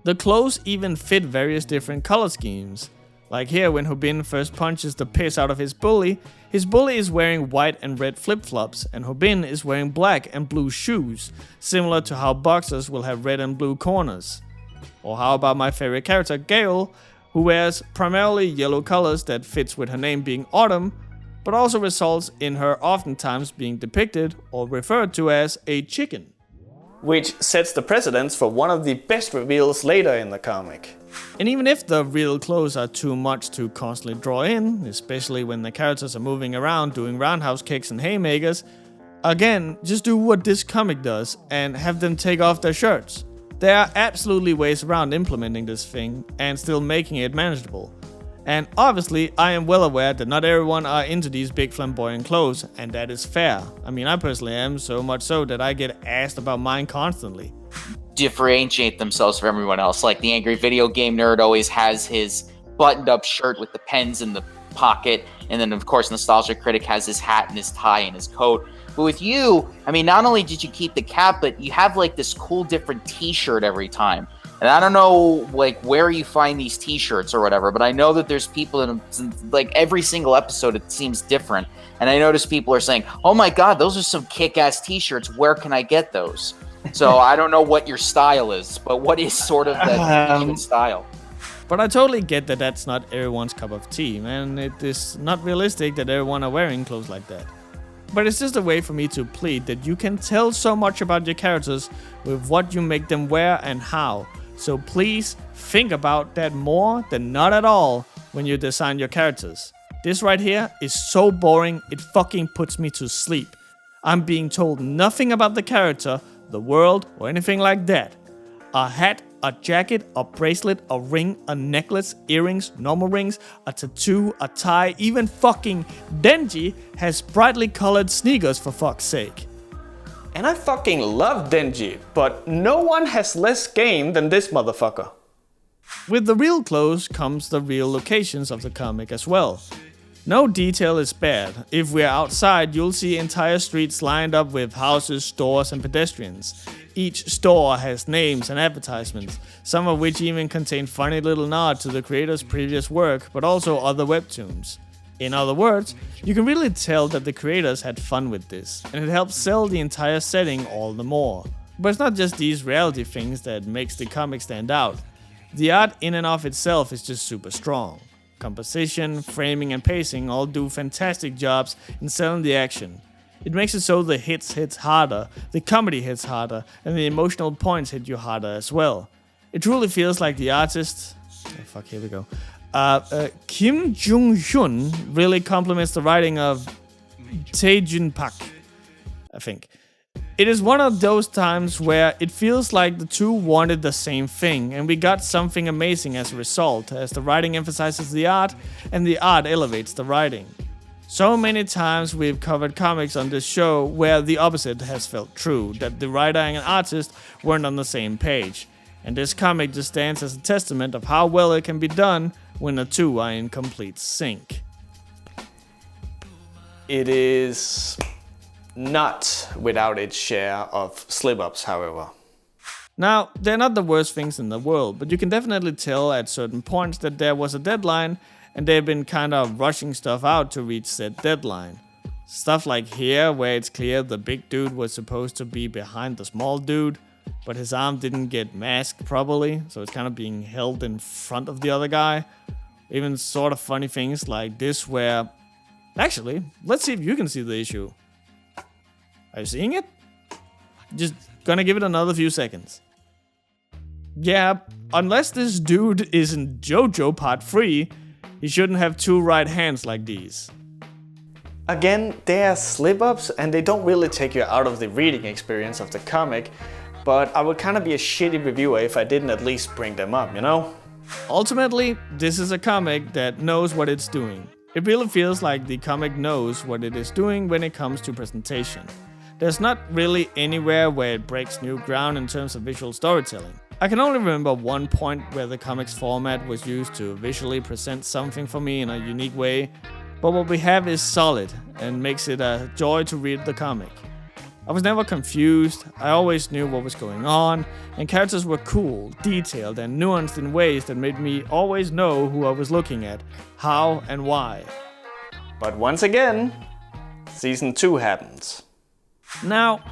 The clothes even fit various different color schemes. Like here when Hobin first punches the piss out of his bully is wearing white and red flip-flops, and Hobin is wearing black and blue shoes, similar to how boxers will have red and blue corners. Or how about my favorite character, Gale, who wears primarily yellow colors that fits with her name being Autumn, but also results in her oftentimes being depicted or referred to as a chicken. Which sets the precedence for one of the best reveals later in the comic. And even if the real clothes are too much to constantly draw in, especially when the characters are moving around doing roundhouse kicks and haymakers, again, just do what this comic does and have them take off their shirts. There are absolutely ways around implementing this thing and still making it manageable. And obviously, I am well aware that not everyone are into these big flamboyant clothes, and that is fair. I mean, I personally am, so much so that I get asked about mine constantly. Differentiate themselves from everyone else. Like the angry video game nerd always has his buttoned up shirt with the pens in the pocket, and then of course Nostalgia Critic has his hat and his tie and his coat. But with you, I mean, not only did you keep the cap, but you have like this cool different t-shirt every time. And I don't know like where you find these t-shirts or whatever, but I know that there's people in like every single episode it seems different. And I notice people are saying, "Oh my god, those are some kick-ass t-shirts. Where can I get those?" So I don't know what your style is, but what is sort of that style? But I totally get that that's not everyone's cup of tea, and it is not realistic that everyone are wearing clothes like that. But it's just a way for me to plead that you can tell so much about your characters with what you make them wear and how. So please think about that more than not at all when you design your characters. This right here is so boring, it fucking puts me to sleep. I'm being told nothing about the character, the world, or anything like that. A hat, a jacket, a bracelet, a ring, a necklace, earrings, normal rings, a tattoo, a tie, even fucking Denji has brightly colored sneakers for fuck's sake. And I fucking love Denji, but no one has less game than this motherfucker. With the real clothes comes the real locations of the comic as well. No detail is bad. If we're outside, you'll see entire streets lined up with houses, stores, and pedestrians. Each store has names and advertisements, some of which even contain funny little nods to the creator's previous work, but also other webtoons. In other words, you can really tell that the creators had fun with this, and it helps sell the entire setting all the more. But it's not just these reality things that makes the comic stand out. The art in and of itself is just super strong. Composition, framing and pacing all do fantastic jobs in selling the action. It makes it so the hits harder, the comedy hits harder, and the emotional points hit you harder as well. It truly feels like the artist... here we go. Kim Jung-hyun really complements the writing of Tae-jun Park, I think. It is one of those times where it feels like the two wanted the same thing, and we got something amazing as a result, as the writing emphasizes the art, and the art elevates the writing. So many times we've covered comics on this show where the opposite has felt true, that the writer and artist weren't on the same page. And this comic just stands as a testament of how well it can be done when the two are in complete sync. It is not without its share of slip-ups, however. Now, they're not the worst things in the world, but you can definitely tell at certain points that there was a deadline and they've been kind of rushing stuff out to reach said deadline. Stuff like here, where it's clear the big dude was supposed to be behind the small dude, but his arm didn't get masked properly, so it's kind of being held in front of the other guy. Even sort of funny things like this where... Actually, let's see if you can see the issue. Are you seeing it? Just gonna give it another few seconds. Yeah, unless this dude is in JoJo Part 3, he shouldn't have two right hands like these. Again, they are slip-ups and they don't really take you out of the reading experience of the comic, but I would kind of be a shitty reviewer if I didn't at least bring them up, you know? Ultimately, this is a comic that knows what it's doing. It really feels like the comic knows what it is doing when it comes to presentation. There's not really anywhere where it breaks new ground in terms of visual storytelling. I can only remember one point where the comic's format was used to visually present something for me in a unique way, but what we have is solid and makes it a joy to read the comic. I was never confused, I always knew what was going on, and characters were cool, detailed, and nuanced in ways that made me always know who I was looking at, how and why. But once again, Season 2 happens. Now,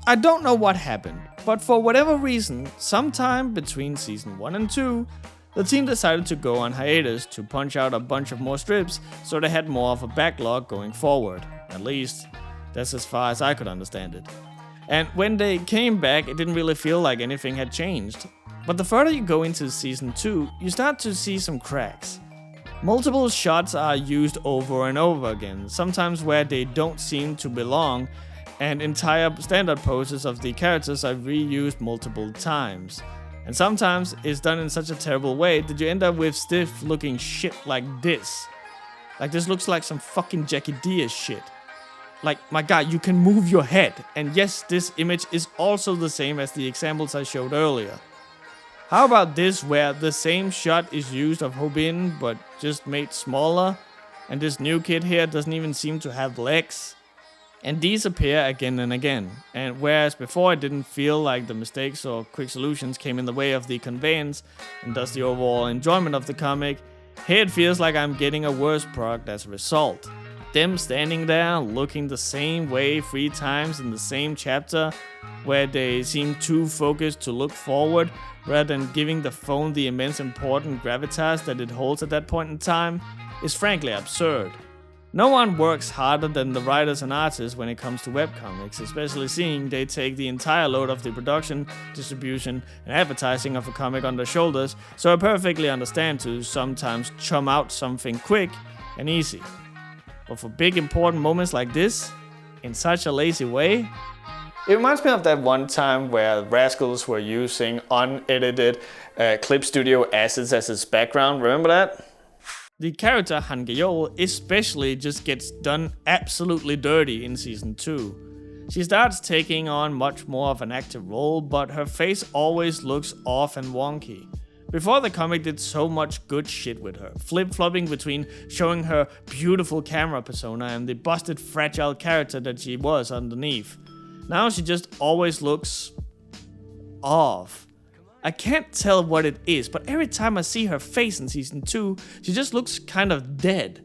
I don't know what happened, but for whatever reason, sometime between Season 1 and 2, the team decided to go on hiatus to punch out a bunch of more strips so they had more of a backlog going forward. At least, that's as far as I could understand it. And when they came back, it didn't really feel like anything had changed. But the further you go into Season 2, you start to see some cracks. Multiple shots are used over and over again, sometimes where they don't seem to belong, and entire standard poses of the characters are reused multiple times. And sometimes it's done in such a terrible way that you end up with stiff looking shit like this. Like this looks like some fucking Jackie Diaz shit. Like, my god, you can move your head. And yes, this image is also the same as the examples I showed earlier. How about this where the same shot is used of Hobin but just made smaller? And this new kid here doesn't even seem to have legs. And these appear again and again, and whereas before it didn't feel like the mistakes or quick solutions came in the way of the conveyance and thus the overall enjoyment of the comic, here it feels like I'm getting a worse product as a result. Them standing there looking the same way 3 times in the same chapter, where they seem too focused to look forward rather than giving the phone the immense important gravitas that it holds at that point in time, is frankly absurd. No one works harder than the writers and artists when it comes to webcomics, especially seeing they take the entire load of the production, distribution, and advertising of a comic on their shoulders, so I perfectly understand to sometimes chum out something quick and easy. But for big important moments like this, in such a lazy way... It reminds me of that one time where Rascals were using unedited Clip Studio assets as its background, remember that? The character Hangyeol especially just gets done absolutely dirty in Season 2. She starts taking on much more of an active role, but her face always looks off and wonky. Before, the comic did so much good shit with her, flip-flopping between showing her beautiful camera persona and the busted fragile character that she was underneath. Now she just always looks off. I can't tell what it is, but every time I see her face in season 2, she just looks kind of dead.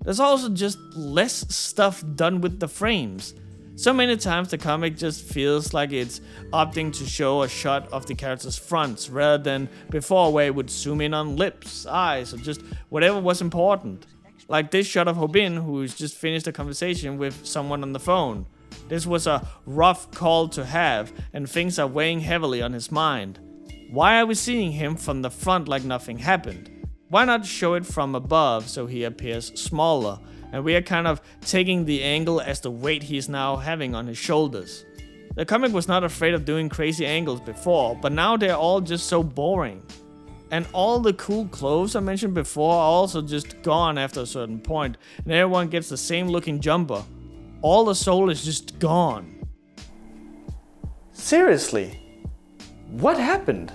There's also just less stuff done with the frames. So many times the comic just feels like it's opting to show a shot of the character's fronts rather than before where it would zoom in on lips, eyes, or just whatever was important. Like this shot of Hobin, who's just finished a conversation with someone on the phone. This was a rough call to have, and things are weighing heavily on his mind. Why are we seeing him from the front like nothing happened? Why not show it from above so he appears smaller, and we are kind of taking the angle as the weight he's now having on his shoulders. The comic was not afraid of doing crazy angles before, but now they're all just so boring. And all the cool clothes I mentioned before are also just gone after a certain point, and everyone gets the same looking jumper. All the soul is just gone. Seriously? What happened?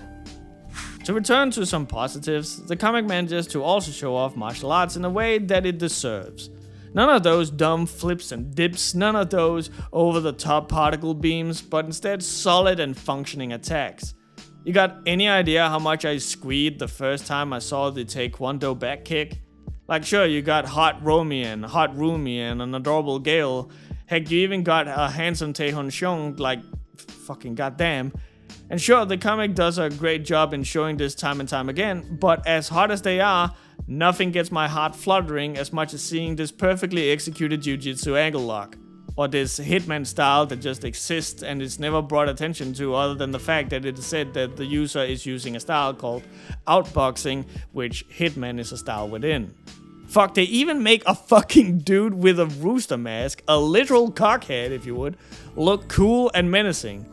To return to some positives, the comic manages to also show off martial arts in a way that it deserves. None of those dumb flips and dips, none of those over-the-top particle beams, but instead solid and functioning attacks. You got any idea how much I squeed the first time I saw the Taekwondo back kick? Like sure, you got Hot Romy and Hot Rumi and an adorable Gale. Heck, you even got a handsome Taehon Xiong, like fucking goddamn. And sure, the comic does a great job in showing this time and time again, but as hard as they are, nothing gets my heart fluttering as much as seeing this perfectly executed Jiu-Jitsu angle lock. Or this Hitman style that just exists and is never brought attention to other than the fact that it is said that the user is using a style called outboxing, which Hitman is a style within. Fuck, they even make a fucking dude with a rooster mask, a literal cockhead if you would, look cool and menacing.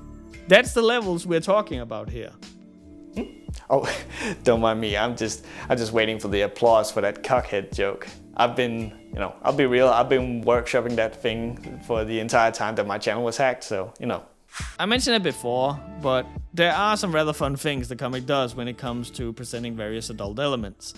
That's the levels we're talking about here. Oh, don't mind me. I'm just waiting for the applause for that cockhead joke. I'll be real, I've been workshopping that thing for the entire time that my channel was hacked, so, I mentioned it before, but there are some rather fun things the comic does when it comes to presenting various adult elements.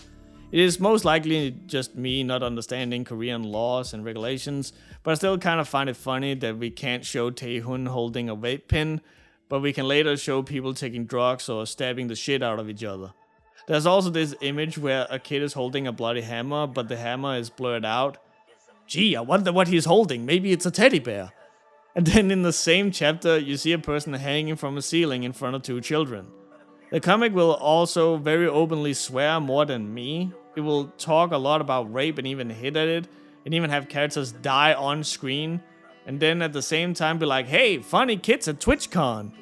It is most likely just me not understanding Korean laws and regulations, but I still kind of find it funny that we can't show Taehun holding a vape pen, but we can later show people taking drugs or stabbing the shit out of each other. There's also this image where a kid is holding a bloody hammer, but the hammer is blurred out. Gee, I wonder what he's holding. Maybe it's a teddy bear. And then in the same chapter, you see a person hanging from a ceiling in front of 2 children. The comic will also very openly swear more than me. It will talk a lot about rape and even hit at it, and even have characters die on screen, and then at the same time be like, hey, funny kids at TwitchCon.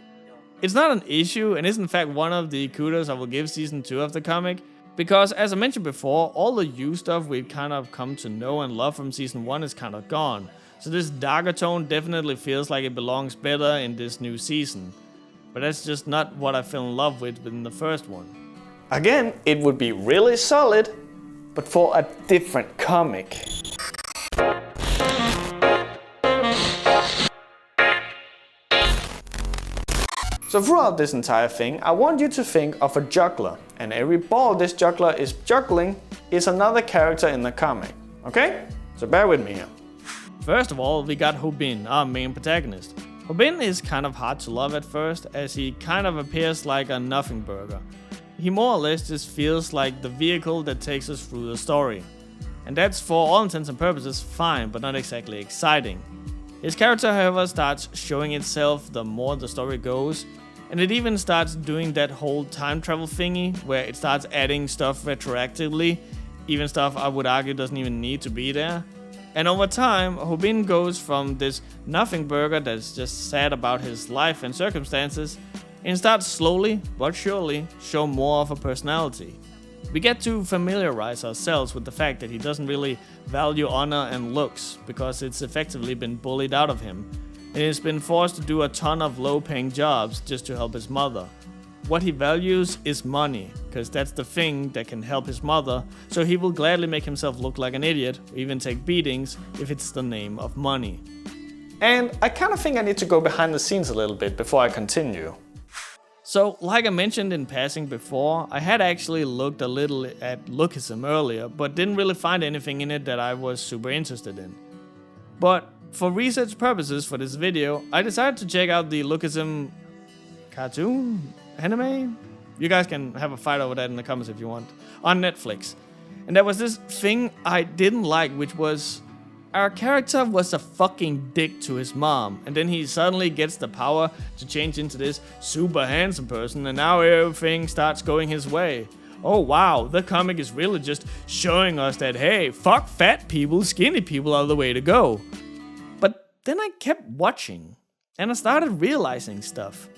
It's not an issue, and is in fact one of the kudos I will give season 2 of the comic, because as I mentioned before, all the you stuff we've kind of come to know and love from season 1 is kind of gone. So this darker tone definitely feels like it belongs better in this new season. But that's just not what I fell in love with in the first one. Again, it would be really solid, but for a different comic. So throughout this entire thing, I want you to think of a juggler, and every ball this juggler is juggling is another character in the comic, okay? So bear with me here. First of all, we got Hobin, our main protagonist. Hobin is kind of hard to love at first, as he kind of appears like a nothing burger. He more or less just feels like the vehicle that takes us through the story. And that's for all intents and purposes fine, but not exactly exciting. His character, however, starts showing itself the more the story goes, and it even starts doing that whole time travel thingy, where it starts adding stuff retroactively, even stuff I would argue doesn't even need to be there. And over time, Hobin goes from this nothing burger that's just sad about his life and circumstances, and starts slowly, but surely, show more of a personality. We get to familiarize ourselves with the fact that he doesn't really value honor and looks, because it's effectively been bullied out of him, and he's been forced to do a ton of low-paying jobs just to help his mother. What he values is money, because that's the thing that can help his mother, so he will gladly make himself look like an idiot, or even take beatings, if it's the name of money. And I kind of think I need to go behind the scenes a little bit before I continue. So, like I mentioned in passing before, I had actually looked a little at Lookism earlier, but didn't really find anything in it that I was super interested in. But for research purposes for this video, I decided to check out the Lookism cartoon, anime. You guys can have a fight over that in the comments if you want. On Netflix. And there was this thing I didn't like, which was our character was a fucking dick to his mom. And then he suddenly gets the power to change into this super handsome person. And now everything starts going his way. Oh wow, the comic is really just showing us that, hey, fuck fat people, skinny people are the way to go. But then I kept watching. And I started realizing stuff.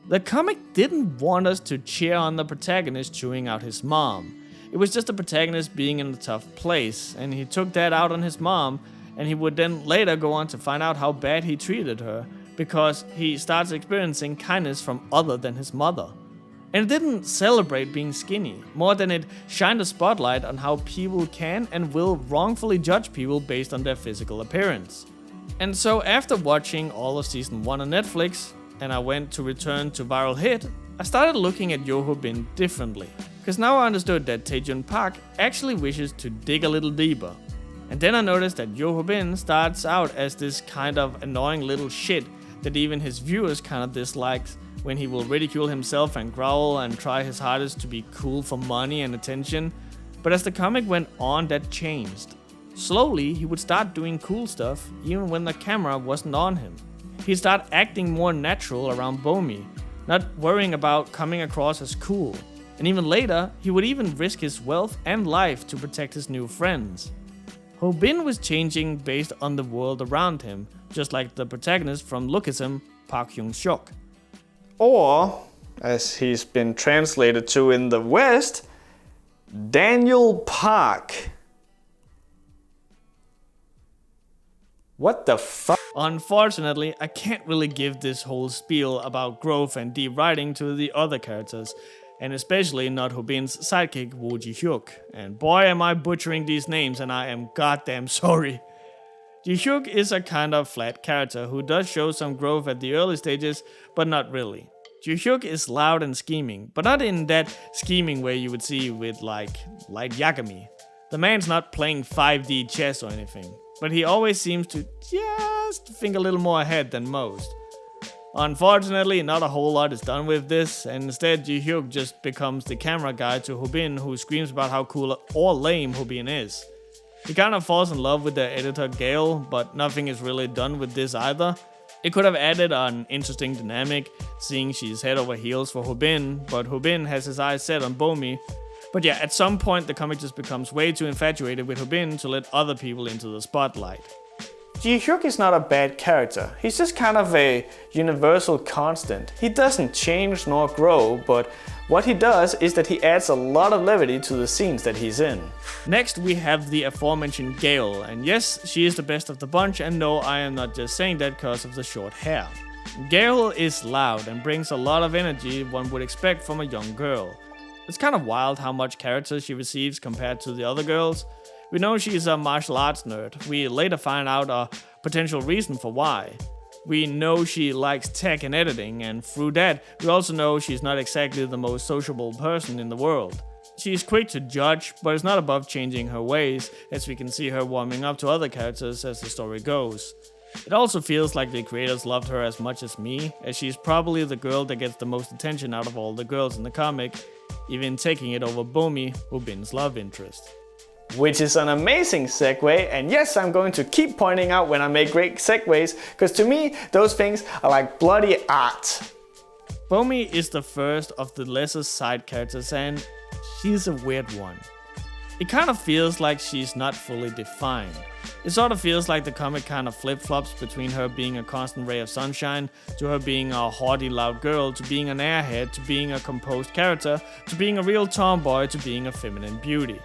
The comic didn't want us to cheer on the protagonist chewing out his mom. It was just the protagonist being in a tough place, and he took that out on his mom, and he would then later go on to find out how bad he treated her, because he starts experiencing kindness from other than his mother. And it didn't celebrate being skinny, more than it shined a spotlight on how people can and will wrongfully judge people based on their physical appearance. And so after watching all of season 1 on Netflix, and I went to return to Viral Hit, I started looking at Bin differently. Because now I understood that Taejun Park actually wishes to dig a little deeper. And then I noticed that Bin starts out as this kind of annoying little shit that even his viewers kind of dislikes, when he will ridicule himself and growl and try his hardest to be cool for money and attention. But as the comic went on, that changed. Slowly, he would start doing cool stuff even when the camera wasn't on him. He'd start acting more natural around Bomi, not worrying about coming across as cool. And even later, he would even risk his wealth and life to protect his new friends. Bin was changing based on the world around him, just like the protagonist from Lookism, Park Hyung-suk. Or, as he's been translated to in the West, Daniel Park. What the fuck? Unfortunately, I can't really give this whole spiel about growth and deep writing to the other characters, and especially not Bin's sidekick Woo Ji-hyuk. And boy am I butchering these names, and I am goddamn sorry. Ji-hyuk is a kind of flat character who does show some growth at the early stages, but not really. Ji-hyuk is loud and scheming, but not in that scheming way you would see with like Light Yagami. The man's not playing 5D chess or anything, but he always seems to just think a little more ahead than most. Unfortunately, not a whole lot is done with this, and instead Ji-hyuk just becomes the camera guy to Bin, who screams about how cool or lame Bin is. He kind of falls in love with the editor Gale, but nothing is really done with this either. It could have added an interesting dynamic, seeing she's head over heels for Bin, but Bin has his eyes set on Bomi. But yeah, at some point the comic just becomes way too infatuated with Bin to let other people into the spotlight. Ji-hyuk is not a bad character. He's just kind of a universal constant. He doesn't change nor grow, but what he does is that he adds a lot of levity to the scenes that he's in. Next we have the aforementioned Gale, and yes, she is the best of the bunch, and no, I am not just saying that because of the short hair. Gale is loud and brings a lot of energy one would expect from a young girl. It's kind of wild how much character she receives compared to the other girls. We know she's a martial arts nerd. We later find out a potential reason for why. We know she likes tech and editing, and through that, we also know she's not exactly the most sociable person in the world. She's quick to judge, but is not above changing her ways, as we can see her warming up to other characters as the story goes. It also feels like the creators loved her as much as me, as she's probably the girl that gets the most attention out of all the girls in the comic, even taking it over Bomi, Bin's love interest. Which is an amazing segue, and yes, I'm going to keep pointing out when I make great segues, because to me, those things are like bloody art. Bomi is the first of the lesser side characters, and she's a weird one. It kind of feels like she's not fully defined. It sort of feels like the comic kind of flip-flops between her being a constant ray of sunshine, to her being a haughty loud girl, to being an airhead, to being a composed character, to being a real tomboy, to being a feminine beauty.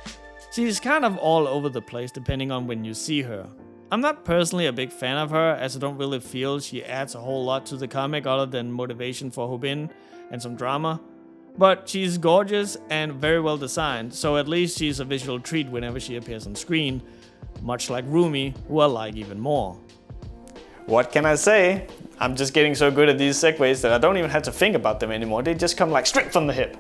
She's kind of all over the place depending on when you see her. I'm not personally a big fan of her, as I don't really feel she adds a whole lot to the comic other than motivation for Bin and some drama. But she's gorgeous and very well designed, so at least she's a visual treat whenever she appears on screen, much like Rumi, who I like even more. What can I say? I'm just getting so good at these segues that I don't even have to think about them anymore. They just come like straight from the hip.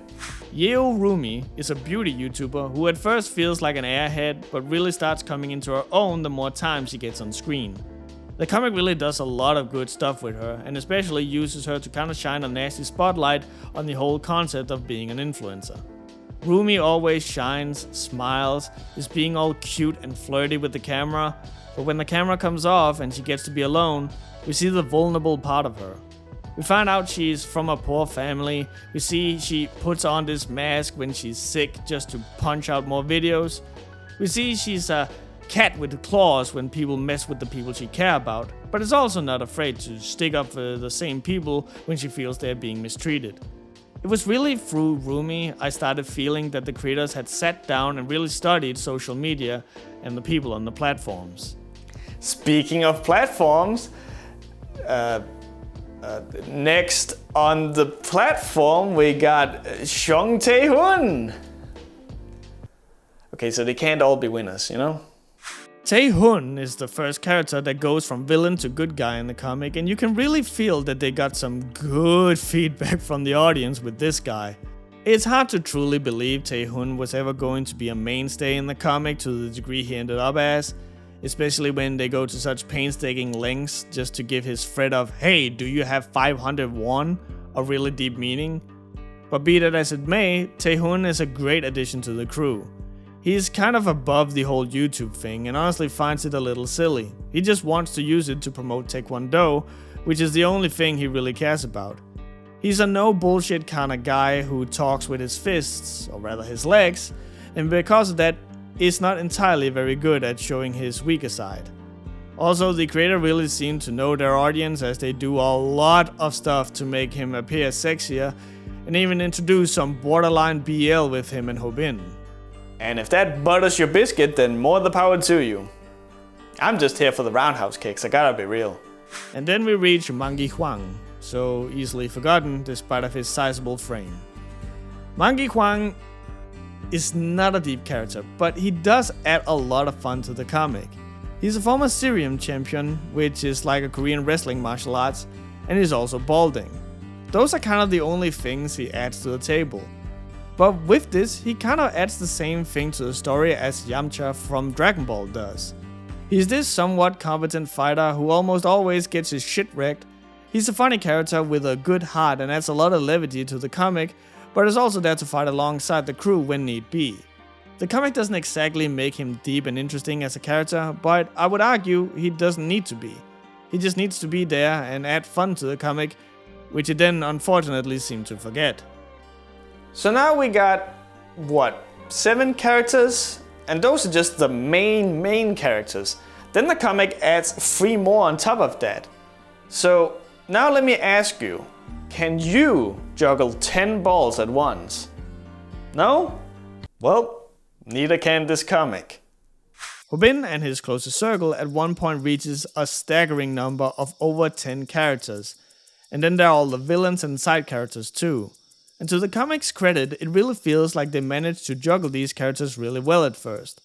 Yeo Rumi is a beauty YouTuber who at first feels like an airhead, but really starts coming into her own the more time she gets on screen. The comic really does a lot of good stuff with her, and especially uses her to kind of shine a nasty spotlight on the whole concept of being an influencer. Rumi always shines, smiles, is being all cute and flirty with the camera, but when the camera comes off and she gets to be alone, we see the vulnerable part of her. We find out she's from a poor family, we see she puts on this mask when she's sick just to punch out more videos, we see she's a cat with claws when people mess with the people she care about, but is also not afraid to stick up for the same people when she feels they're being mistreated. It was really through Rumi I started feeling that the creators had sat down and really studied social media and the people on the platforms. Speaking of platforms, next on the platform we got Xiong Tae-hun. Okay, so they can't all be winners, you know? Tae-hun is the first character that goes from villain to good guy in the comic, and you can really feel that they got some good feedback from the audience with this guy. It's hard to truly believe Tae-hun was ever going to be a mainstay in the comic to the degree he ended up as, especially when they go to such painstaking lengths just to give his threat of, "Hey, do you have 500 won?" a really deep meaning. But be that as it may, Tae-hun is a great addition to the crew. He's kind of above the whole YouTube thing and honestly finds it a little silly. He just wants to use it to promote Taekwondo, which is the only thing he really cares about. He's a no bullshit kind of guy who talks with his fists, or rather his legs, and because of that, is not entirely very good at showing his weaker side. Also, the creator really seemed to know their audience as they do a lot of stuff to make him appear sexier, and even introduce some borderline BL with him and Hobin. And if that butters your biscuit, then more the power to you. I'm just here for the roundhouse kicks, I gotta be real. And then we reach Mangi Huang, so easily forgotten despite of his sizable frame. Mangi Huang is not a deep character, but he does add a lot of fun to the comic. He's a former Syrian champion, which is like a Korean wrestling martial arts, and he's also balding. Those are kind of the only things he adds to the table. But with this, he kind of adds the same thing to the story as Yamcha from Dragon Ball does. He's this somewhat competent fighter who almost always gets his shit wrecked. He's a funny character with a good heart and adds a lot of levity to the comic, but is also there to fight alongside the crew when need be. The comic doesn't exactly make him deep and interesting as a character, but I would argue he doesn't need to be. He just needs to be there and add fun to the comic, which he then unfortunately seemed to forget. So now we got, 7 characters? And those are just the main characters. Then the comic adds 3 more on top of that. So now let me ask you, can you juggle 10 balls at once? No? Well, neither can this comic. Hobin and his closest circle at one point reaches a staggering number of over 10 characters. And then there are all the villains and side characters too. And to the comic's credit, it really feels like they managed to juggle these characters really well at first.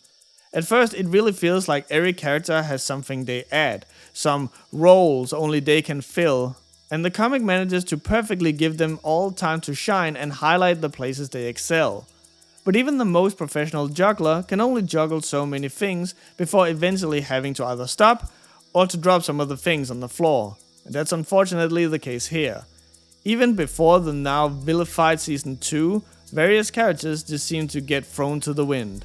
At first, it really feels like every character has something they add, some roles only they can fill, and the comic manages to perfectly give them all time to shine and highlight the places they excel. But even the most professional juggler can only juggle so many things before eventually having to either stop or to drop some of the things on the floor, and that's unfortunately the case here. Even before the now vilified Season 2, various characters just seem to get thrown to the wind.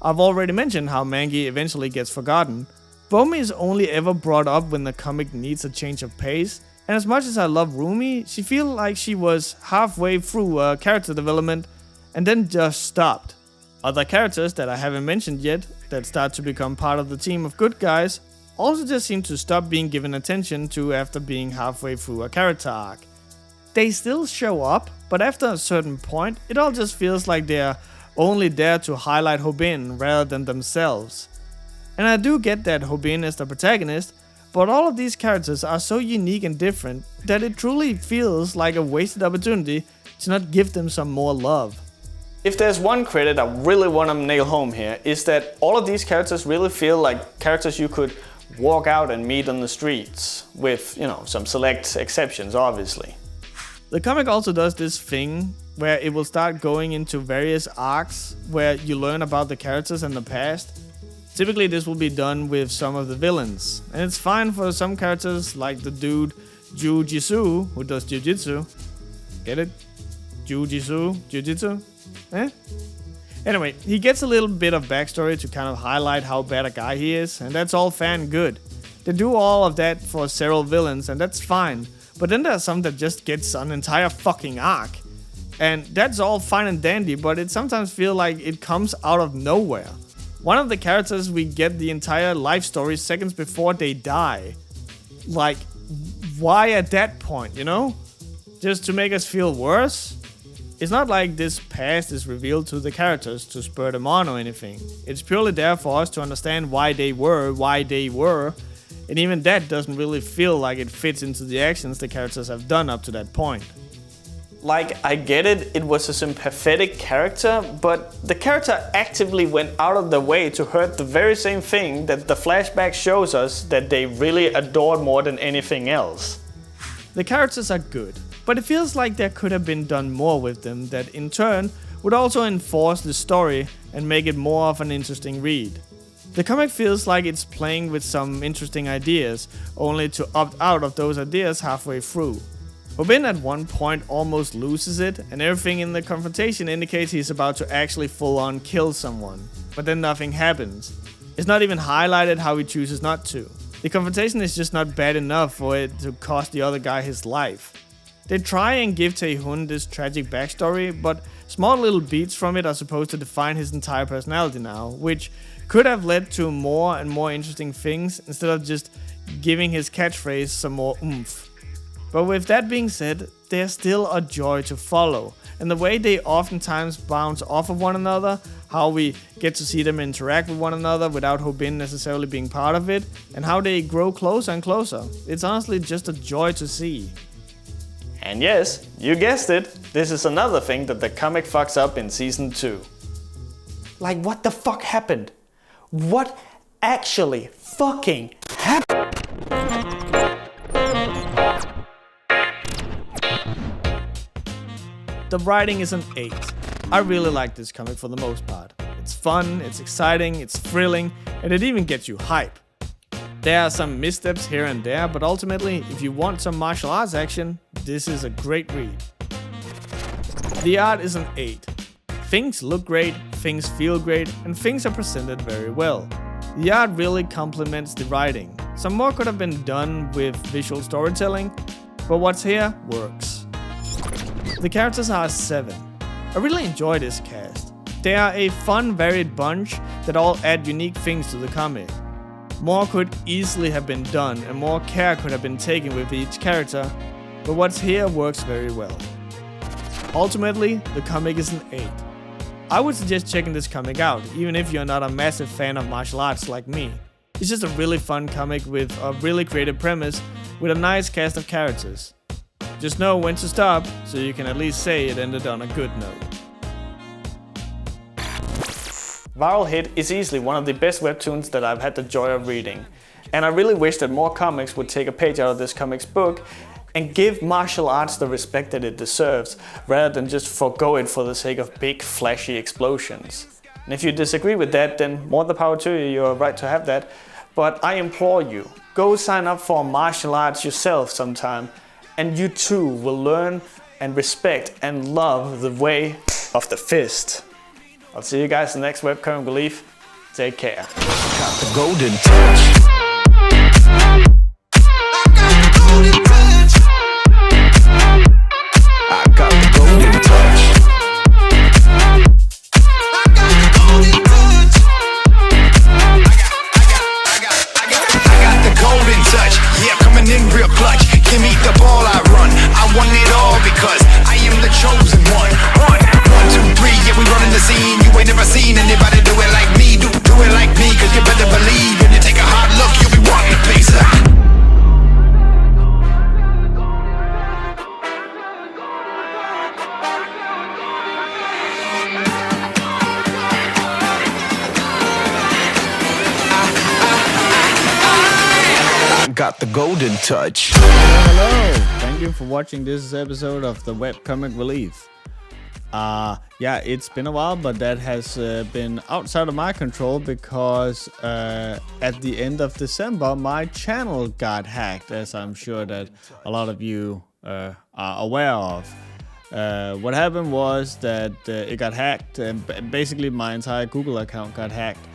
I've already mentioned how Mangi eventually gets forgotten. Bomi is only ever brought up when the comic needs a change of pace, and as much as I love Rumi, she feels like she was halfway through character development and then just stopped. Other characters that I haven't mentioned yet, that start to become part of the team of good guys, also just seem to stop being given attention to after being halfway through a character arc. They still show up, but after a certain point, it all just feels like they're only there to highlight Hobin rather than themselves. And I do get that Hobin is the protagonist, but all of these characters are so unique and different that it truly feels like a wasted opportunity to not give them some more love. If there's one credit I really want to nail home here, is that all of these characters really feel like characters you could walk out and meet on the streets, with, some select exceptions obviously. The comic also does this thing where it will start going into various arcs where you learn about the characters and the past. Typically this will be done with some of the villains, and it's fine for some characters like the dude Jujitsu, who does Jiu-Jitsu. Get it? Jiu-Jitsu? Jiu-Jitsu? Eh? Anyway, he gets a little bit of backstory to kind of highlight how bad a guy he is, and that's all fair and good. They do all of that for several villains, and that's fine. But then there's some that just gets an entire fucking arc. And that's all fine and dandy, but it sometimes feels like it comes out of nowhere. One of the characters, we get the entire life story seconds before they die. Like, why at that point, you know? Just to make us feel worse? It's not like this past is revealed to the characters to spur them on or anything. It's purely there for us to understand why they were, and even that doesn't really feel like it fits into the actions the characters have done up to that point. Like, I get it was a sympathetic character, but the character actively went out of their way to hurt the very same thing that the flashback shows us that they really adored more than anything else. The characters are good, but it feels like there could have been done more with them that in turn would also enforce the story and make it more of an interesting read. The comic feels like it's playing with some interesting ideas, only to opt out of those ideas halfway through. Robin at one point almost loses it, and everything in the confrontation indicates he's about to actually full on kill someone. But then nothing happens. It's not even highlighted how he chooses not to. The confrontation is just not bad enough for it to cost the other guy his life. They try and give Tae-Hun this tragic backstory, but small little beats from it are supposed to define his entire personality now, which could have led to more and more interesting things instead of just giving his catchphrase some more oomph. But with that being said, they're still a joy to follow, and the way they oftentimes bounce off of one another, how we get to see them interact with one another without Robin necessarily being part of it, and how they grow closer and closer. It's honestly just a joy to see. And yes, you guessed it, this is another thing that the comic fucks up in Season 2. Like, what the fuck happened? What actually fucking happened? The writing is an 8. I really like this comic for the most part. It's fun, it's exciting, it's thrilling, and it even gets you hype. There are some missteps here and there, but ultimately, if you want some martial arts action, this is a great read. The art is an 8. Things look great, things feel great, and things are presented very well. The art really complements the writing. Some more could have been done with visual storytelling, but what's here works. The characters are a 7. I really enjoy this cast. They are a fun, varied bunch that all add unique things to the comic. More could easily have been done and more care could have been taken with each character, but what's here works very well. Ultimately, the comic is an 8. I would suggest checking this comic out, even if you're not a massive fan of martial arts like me. It's just a really fun comic with a really creative premise with a nice cast of characters. Just know when to stop, so you can at least say it ended on a good note. Viral Hit is easily one of the best webtoons that I've had the joy of reading. And I really wish that more comics would take a page out of this comic's book and give martial arts the respect that it deserves, rather than just forgo it for the sake of big, flashy explosions. And if you disagree with that, then more the power to you, you're right to have that. But I implore you, go sign up for martial arts yourself sometime, and you too will learn and respect and love the way of the fist. I'll see you guys in the next Webcomic Relief. Take care. Got the golden touch. I got the golden touch. I got the golden touch. Yeah, coming in real clutch. Give me the ball, I run. I want it all because I am the chosen one. 1, 2, 3, yeah, we running the scene. You ain't never seen anybody do it like me. Do it like me, cause you better believe. When you take a hard look, you'll be wanting the place. I got the golden touch. Hello! Thank you for watching this episode of the Webcomic Relief. Yeah, it's been a while, but that has been outside of my control because at the end of December, my channel got hacked, as I'm sure that a lot of you are aware of. What happened was that it got hacked, and basically my entire Google account got hacked,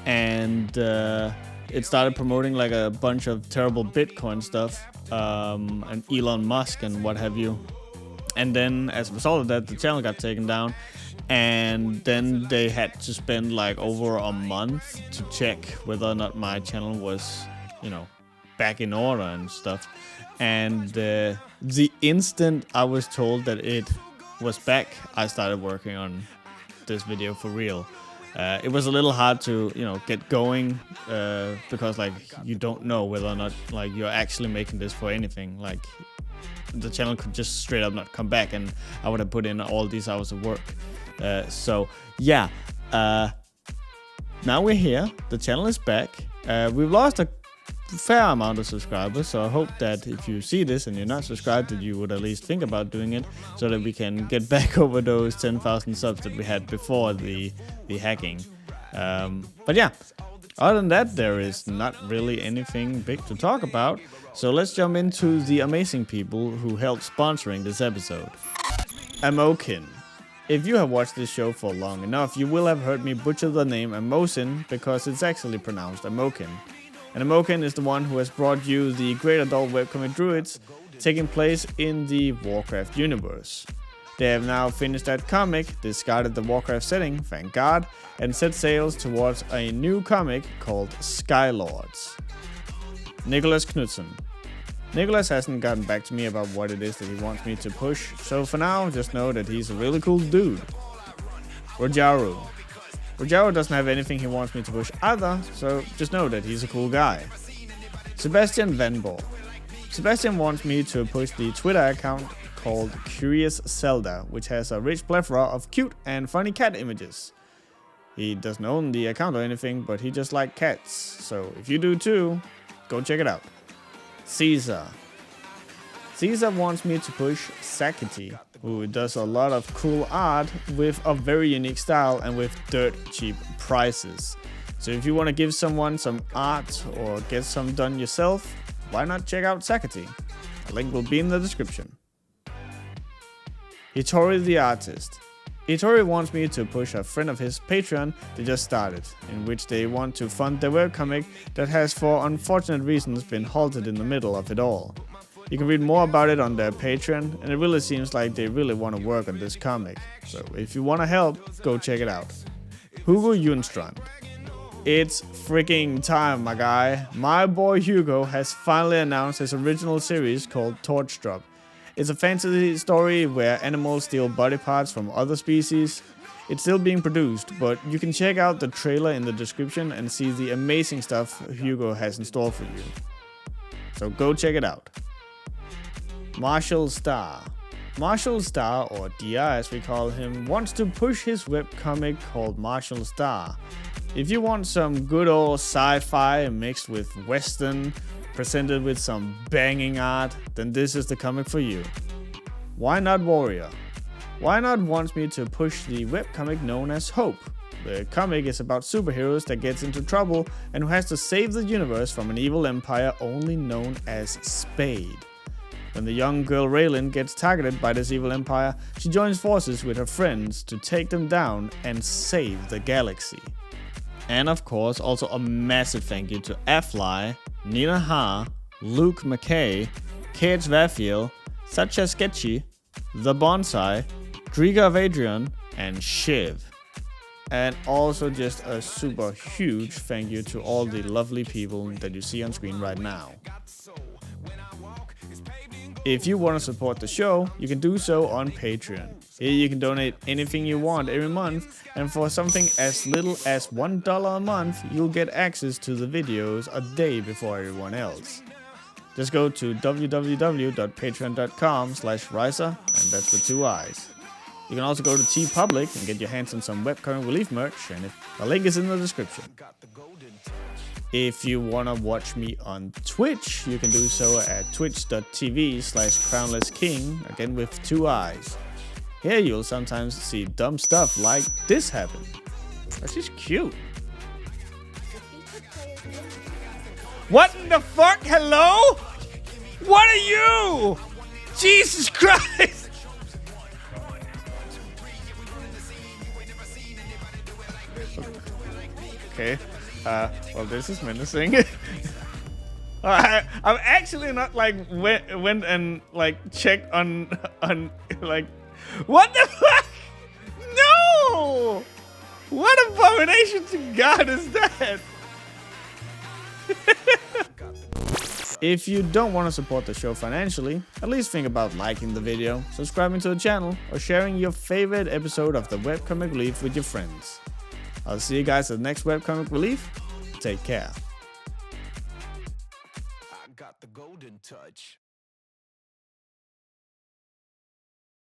and it started promoting like a bunch of terrible Bitcoin stuff, and Elon Musk and what have you. And then as a result of that, the channel got taken down, and then they had to spend like over a month to check whether or not my channel was, back in order and stuff. And the instant I was told that it was back, I started working on this video for real. It was a little hard to, get going because like you don't know whether or not like you're actually making this for anything. Like the channel could just straight up not come back, and I would have put in all these hours of work. So yeah, now we're here. The channel is back. We've lost a fair amount of subscribers, so I hope that if you see this and you're not subscribed, that you would at least think about doing it, so that we can get back over those 10,000 subs that we had before the hacking. But yeah, other than that, there is not really anything big to talk about. So let's jump into the amazing people who helped sponsoring this episode. Amocin. If you have watched this show for long enough, you will have heard me butcher the name Amocin because it's actually pronounced Amocin. And Amocin is the one who has brought you the great adult webcomic Druids, taking place in the Warcraft universe. They have now finished that comic, discarded the Warcraft setting, thank God, and set sails towards a new comic called Skylords. Nicholas Knudson. Nicholas hasn't gotten back to me about what it is that he wants me to push, so for now, just know that he's a really cool dude. Rojaru. Rojaru doesn't have anything he wants me to push either, so just know that he's a cool guy. Sebastian Vandborg. Sebastian wants me to push the Twitter account called Curious Zelda, which has a rich plethora of cute and funny cat images. He doesn't own the account or anything, but he just likes cats, so if you do too, go check it out. Riiser. Riiser wants me to push Suqedor, who does a lot of cool art with a very unique style and with dirt cheap prices. So if you want to give someone some art or get some done yourself, why not check out Suqedor? A link will be in the description. Hitori the artist. Hitori wants me to push a friend of his Patreon they just started, in which they want to fund their webcomic that has for unfortunate reasons been halted in the middle of it all. You can read more about it on their Patreon, and it really seems like they really want to work on this comic. So if you want to help, go check it out. Hugo Junstrand. It's freaking time, my guy. My boy Hugo has finally announced his original series called Torch Drop. It's a fantasy story where animals steal body parts from other species. It's still being produced, but you can check out the trailer in the description and see the amazing stuff Hugo has in store for you. So go check it out. Marshall Starr. Marshall Starr, or DR as we call him, wants to push his webcomic called Marshall Starr. If you want some good old sci-fi mixed with western, presented with some banging art, then this is the comic for you. Why Not Warrior? Why Not wants me to push the webcomic known as Hope. The comic is about superheroes that gets into trouble and who has to save the universe from an evil empire only known as Spade. When the young girl Raylan gets targeted by this evil empire, she joins forces with her friends to take them down and save the galaxy. And of course, also a massive thank you to Afly, Nina Ha, Luke McKay, KH Vafiel, Satcha Sketchy, The Bonsai, Driga of Adrian, and Shiv. And also just a super huge thank you to all the lovely people that you see on screen right now. If you want to support the show, you can do so on Patreon. Here you can donate anything you want every month, and for something as little as $1 a month, you'll get access to the videos a day before everyone else. Just go to www.patreon.com/Riiser, and that's with 2 eyes. You can also go to TeePublic and get your hands on some webcomic relief merch, and the link is in the description. If you want to watch me on Twitch, you can do so at twitch.tv/CrownlessKing, again with 2 eyes. Here you'll sometimes see dumb stuff like this happen. That's just cute. What in the fuck? Hello? What are you? Jesus Christ! Okay. Well, this is menacing. I'm actually not like went and like checked on like what the fuck? No! What abomination to God is that? If you don't want to support the show financially, at least think about liking the video, subscribing to the channel, or sharing your favorite episode of the Webcomic Relief with your friends. I'll see you guys at the next Webcomic Relief. Take care. I got the golden touch.